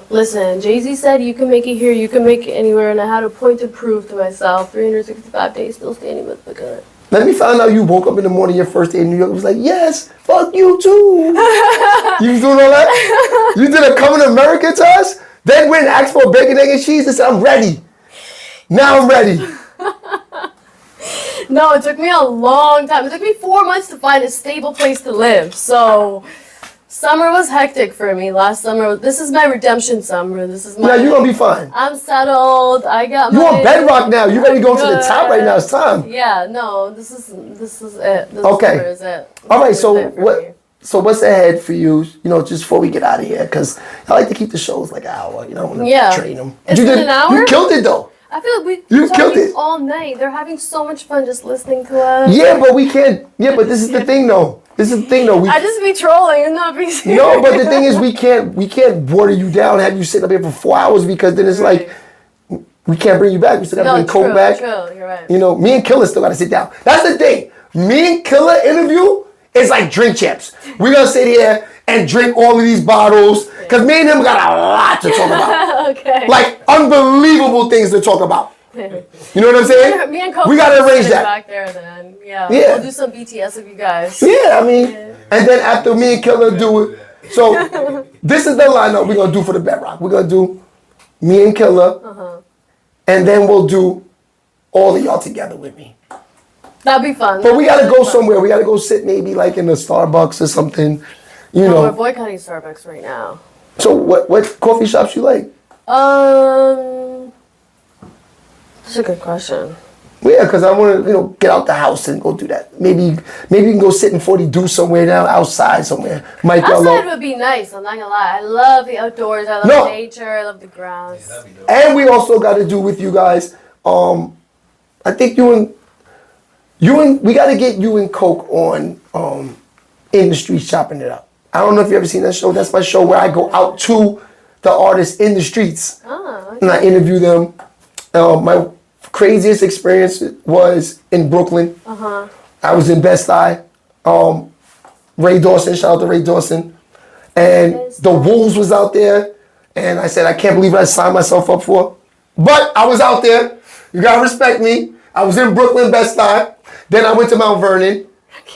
Listen, Jay-Z said you can make it here, you can make it anywhere, and I had a point to prove to myself. 365 days, still standing with the gun. Let me find out you woke up in the morning your first day in New York. It was like, yes, fuck you too. You was doing all that? You did a coming to America to us? Then went and asked for a bacon, egg, and cheese and said, I'm ready. Now I'm ready. No, it took me a long time. It took me 4 months to find a stable place to live. So, summer was hectic for me. Last summer, this is my redemption summer. This is my... Now you're going to be fine. I'm settled. I got You my... on bedrock now. You ready to go to the top right now. It's time. Yeah, no, this is it. This Okay. summer is it. All right, This is so it for what? me. So what's ahead for you? Just before we get out of here, because I like to keep the shows like an hour. I want to Yeah. train them. It's been an hour? You killed it though. I feel like You we're killed talking it. all night. They're having so much fun just listening to us. Yeah, but we can't. Yeah, but this is the thing though. This is the thing though. I just be trolling and not be serious. No, but the thing is, we can't water you down, have you sit up here for 4 hours, because then it's like we can't bring you back. We still got to bring Cole back. True, you're right. Me and Killer still got to sit down. That's the thing. Me and Killer interview is like Drink Champs. We're gonna sit here and drink all of these bottles because me and him got a lot to talk about. Okay. Like unbelievable things to talk about. You know what I'm saying? Me and Coach we gotta arrange sit that. back there then. Yeah. Yeah. We'll do some BTS of you guys. Yeah, and then after me and Killer do it, so this is the lineup we're gonna do for the Bedrock. We're gonna do me and Killer, and then we'll do all of y'all together with me. That'd be fun. But we gotta go somewhere. We gotta go sit maybe like in a Starbucks or something. No, we're boycotting Starbucks right now. So what coffee shops you like? That's a good question. Yeah, because I want to, get out the house and go do that. Maybe you can go sit in 40 do somewhere now outside somewhere. Mike Outside would be nice. I'm not gonna lie. I love the outdoors. I love nature. I love the grounds. And we also got to do with you guys. I think we got to get you and Coke on in the streets chopping it up. I don't know if you ever seen that show. That's my show where I go out to the artists in the streets. Okay. And I interview them. My craziest experience was in Brooklyn. I was in Bed-Stuy. Ray Dawson, shout out to Ray Dawson. And the Wolves was out there. And I said, I can't believe I signed myself up for. But I was out there. You gotta respect me. I was in Brooklyn, Bed-Stuy. Then I went to Mount Vernon.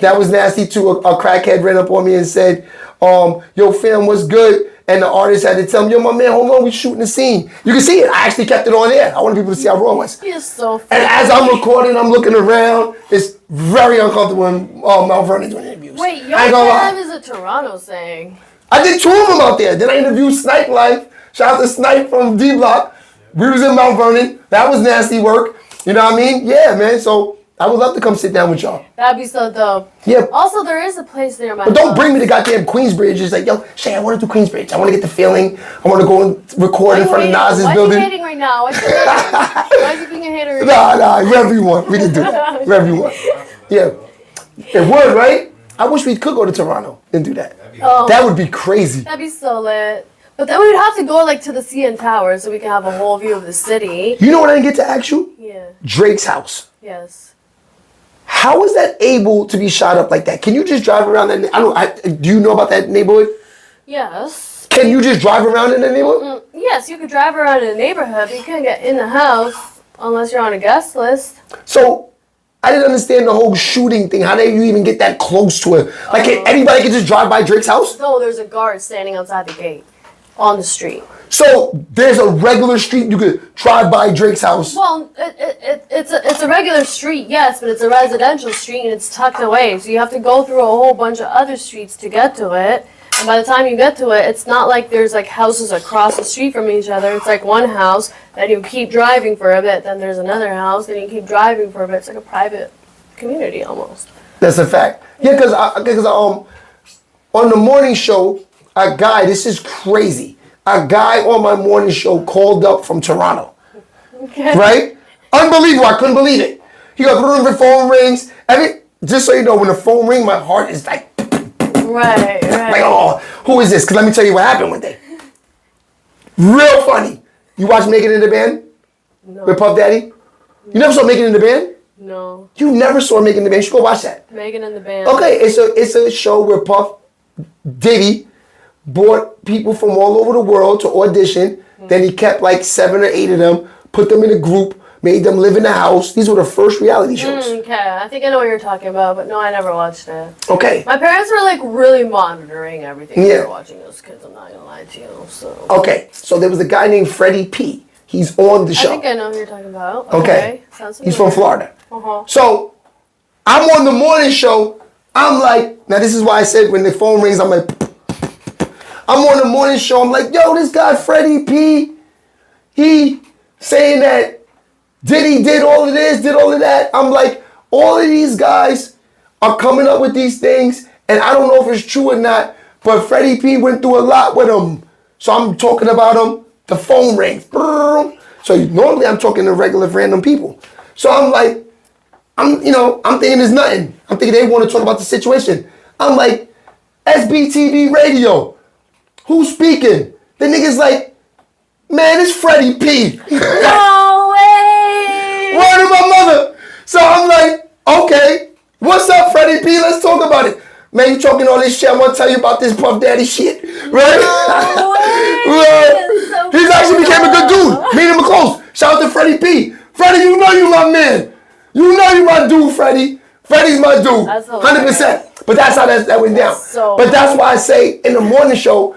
That was nasty too. A crackhead ran up on me and said, yo, fam, what's good? And the artist had to tell me, yo, my man, hold on, we shooting the scene. You can see it. I actually kept it on air. I wanted people to see how raw it was. You're so funny. And as I'm recording, I'm looking around. It's very uncomfortable when Mount Vernon doing interviews. Wait, your fam is a Toronto thing. I did 2 of them out there. Then I interviewed Snipe Life. Shout out to Snipe from D Block. We was in Mount Vernon. That was nasty work. You know what I mean? Yeah, man. So I would love to come sit down with y'all. That'd be so dope. Yeah. Also, there is a place near my But don't house. bring me to goddamn Queensbridge. It's like, yo, Shay, I want to do Queensbridge. I want to get the feeling. I want to go and record in front of Nas's building. Why are you hating right now? Why is he being a hater right now? Nah, wherever you want. We can do that. Wherever you want. Yeah. It would, right? I wish we could go to Toronto and do that. Oh, That would be crazy. that'd be so lit. But then we'd have to go like to the CN Tower so we can have a whole view of the city. You know what I didn't get to ask you? Yeah. Drake's house. Yes. How is that able to be shot up like that? Can you just drive around that? Do you know about that neighborhood? Yes. Can you just drive around in that neighborhood? Yes, you could drive around in the neighborhood, but you couldn't get in the house unless you're on a guest list. So I didn't understand the whole shooting thing. How did you even get that close to it? Like anybody can just drive by Drake's house? No, there's a guard standing outside the gate on the street. So there's a regular street you could drive by Drake's house. Well, it's a regular street, yes, but it's a residential street and it's tucked away. So you have to go through a whole bunch of other streets to get to it. And by the time you get to it, it's not like there's like houses across the street from each other. It's like one house, then you keep driving for a bit, then there's another house, then you keep driving for a bit. It's like a private community almost. That's a fact. Yeah, because on the morning show, a guy, this is crazy. A guy on my morning show called up from Toronto. Okay. Right? Unbelievable. I couldn't believe it. He goes, the phone rings. Just so you know, when the phone rings, my heart is like, Right. like, oh, who is this? Because let me tell you what happened one day. Real funny. You watch Making It in the Band? No. With Puff Daddy? You never saw Making It in the Band? No. You never saw Making It in the Band. You should go watch that. Megan and the Band. Okay, it's a show where Puff Diddy brought people from all over the world to audition. Then he kept like 7 or 8 of them, put them in a group, made them live in the house. These were the first reality shows. Okay, I think I know what you're talking about, but no, I never watched it. Okay. My parents were like really monitoring everything they Yeah. were watching those kids, I'm not gonna lie to you, so. Okay, so there was a guy named Freddie P. He's on the I show. think I know who you're talking about. Okay. Sounds He's from familiar. Florida. So I'm on the morning show. I'm like, now this is why I said when the phone rings, I'm like, I'm on the morning show. I'm like, yo, this guy Freddie P. He saying that Diddy did all of this, did all of that. I'm like, all of these guys are coming up with these things, and I don't know if it's true or not, but Freddie P went through a lot with them. So I'm talking about him. The phone rings. So normally I'm talking to regular random people. So I'm like, I'm thinking there's nothing. I'm thinking they want to talk about the situation. I'm like, SBTV radio. Who's speaking? The nigga's like, man, it's Freddie P. No way! Word of my mother. So I'm like, okay, what's up, Freddie P? Let's talk about it. Man, you talking all this shit. I want to tell you about this Puff Daddy shit. Right? No way! Right? So He's actually became a good dude. Me and him are close. Shout out to Freddie P. Freddie, you know you my man. You know you my dude, Freddie. Freddie's my dude. That's hilarious. 100%. But that's how that went down. But that's why I say in the morning show,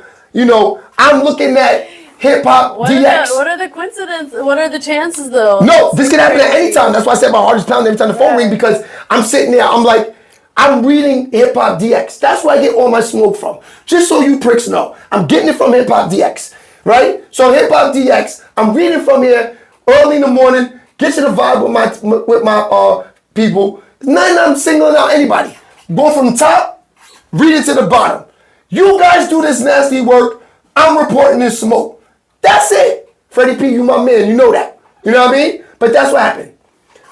I'm looking at hip hop DX. What are the coincidences? What are the chances though? No, this can happen at any time. That's why I said my heart is pounding every time the phone rings, because I'm sitting there, I'm like, I'm reading Hip Hop DX. That's where I get all my smoke from. Just so you pricks know. I'm getting it from Hip Hop DX, right? So Hip Hop DX, I'm reading from here early in the morning, get to the vibe with my people. Nothing I'm singling out anybody. Go from the top, read it to the bottom. You guys do this nasty work, I'm reporting this smoke. That's it. Freddie P, you my man, you know that. You know what I mean? But that's what happened.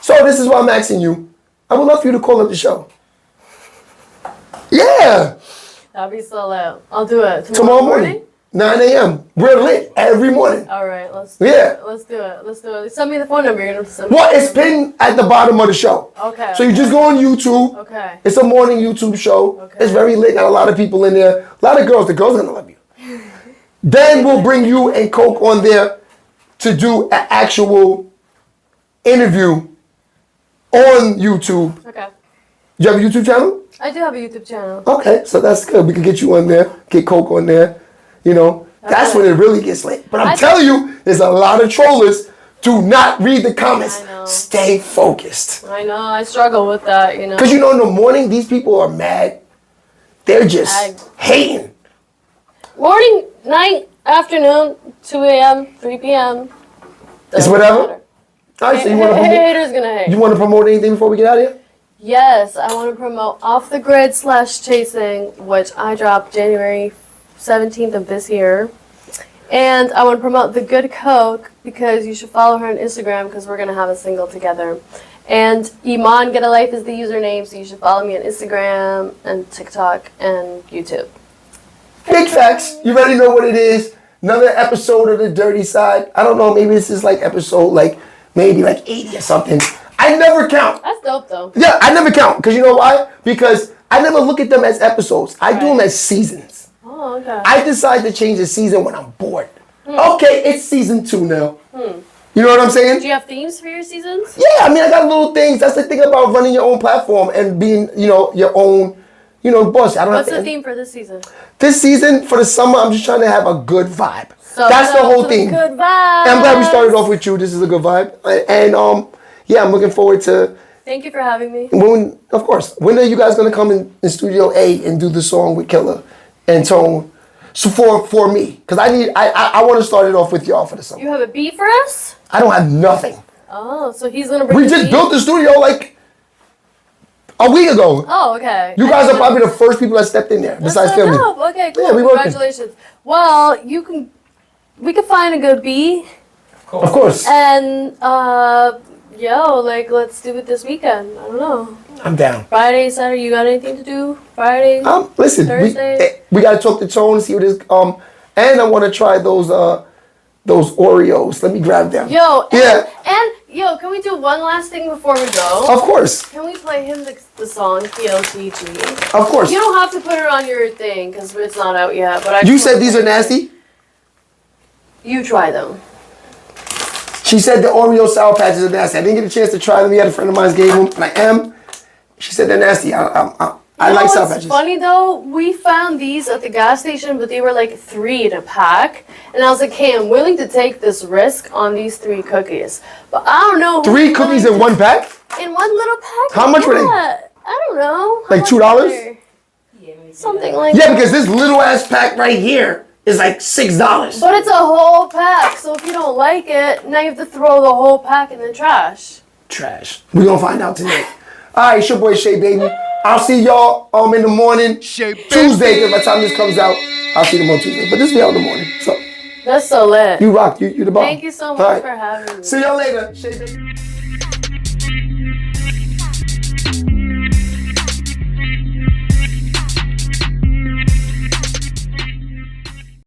So this is why I'm asking you. I would love for you to call up the show. Yeah. That'd be so lit. I'll do it. Tomorrow morning. 9 a.m. We're lit every morning. All right, let's do Yeah. it. Let's do it. Send me the phone number. You're gonna send me Well, the it's phone pinned at the bottom of the show. Okay. So you just go on YouTube. Okay. It's a morning YouTube show. Okay. It's very lit. Got a lot of people in there. A lot of girls. The girls are gonna love you. Then we'll bring you and Coke on there to do an actual interview on YouTube. Okay. You have a YouTube channel? I do have a YouTube channel. Okay, so that's good. We can get you on there, get Coke on there. You know, that's when it really gets lit. But I'm telling you, there's a lot of trollers. Do not read the comments. I know. Stay focused. I know. I struggle with that. You know. Because you know, in the morning, these people are mad. They're just hating. Morning, night, afternoon, 2 a.m., 3 p.m. It's whatever. All right, so you want to haters gonna hate. You want to promote anything before we get out of here? Yes, I want to promote Off the Grid / Chasing, which I dropped January 17th of this year. And I want to promote The Good Coke because you should follow her on Instagram because we're going to have a single together. And EMAN Get a Life is the username, so you should follow me on Instagram and TikTok and YouTube. Big facts. You already know what it is. Another episode of The Dirty Side. I don't know, maybe this is like episode maybe 80 or something. I never count. That's dope though. Yeah, I never count. Because you know why? Because I never look at them as episodes. I do them as seasons. Oh, okay. I decide to change the season when I'm bored. Okay, it's season 2 now. You know what I'm saying? Do you have themes for your seasons? Yeah, I mean, I got little things. That's the thing about running your own platform and being, your own, boss. I don't What's have to, the theme for this season? This season, for the summer, I'm just trying to have a good vibe. So that's the whole thing. Good vibe. I'm glad we started off with you. This is a good vibe. And, yeah, I'm looking forward to... Thank you for having me. Of course. When are you guys going to come in Studio A and do the song with Killer and Tone? So for me, because I want to start it off with y'all for the summer. You have a beat for us? I don't have nothing. Oh, so he's gonna bring. We just built the studio a week ago. Oh, okay. You guys are probably the first people that stepped in there besides so filming. dope. Okay, cool. Yeah, we working. Congratulations. Well, we can find a good beat. Cool. Of course. And let's do it this weekend. I don't know. I'm down. Friday, Saturday. You got anything to do? Friday. Listen. Thursday. We got to talk to Tone, see what is. And I want to try those Oreos. Let me grab them. Yo. Yeah. Can we do one last thing before we go? Of course. Can we play him the song TLTG? Of course. You don't have to put it on your thing because it's not out yet. But You said these are nasty? You try them. She said the Oreo Sour Patches are nasty. I didn't get a chance to try them yet. A friend of mine gave them, and I am. She said they're nasty. I like Sour Patches. Funny though, we found these at the gas station, but they were like 3 in a pack. And I was like, hey, I'm willing to take this risk on these 3 cookies. But I don't know. 3 cookies in one pack? In one little pack? How much were they? I don't know. Like $2? Something like Yeah, that. because this little ass pack right here is like $6. But it's a whole pack, so if you don't like it, now you have to throw the whole pack in the trash. Trash. We're gonna find out tonight. Alright, it's your boy Sheababy. I'll see y'all in the morning. Tuesday, because by the time this comes out, I'll see them on Tuesday. But this will be out in the morning. So That's so lit. you rock. You the bomb. Thank you so much for having me. See y'all later. Sheababy.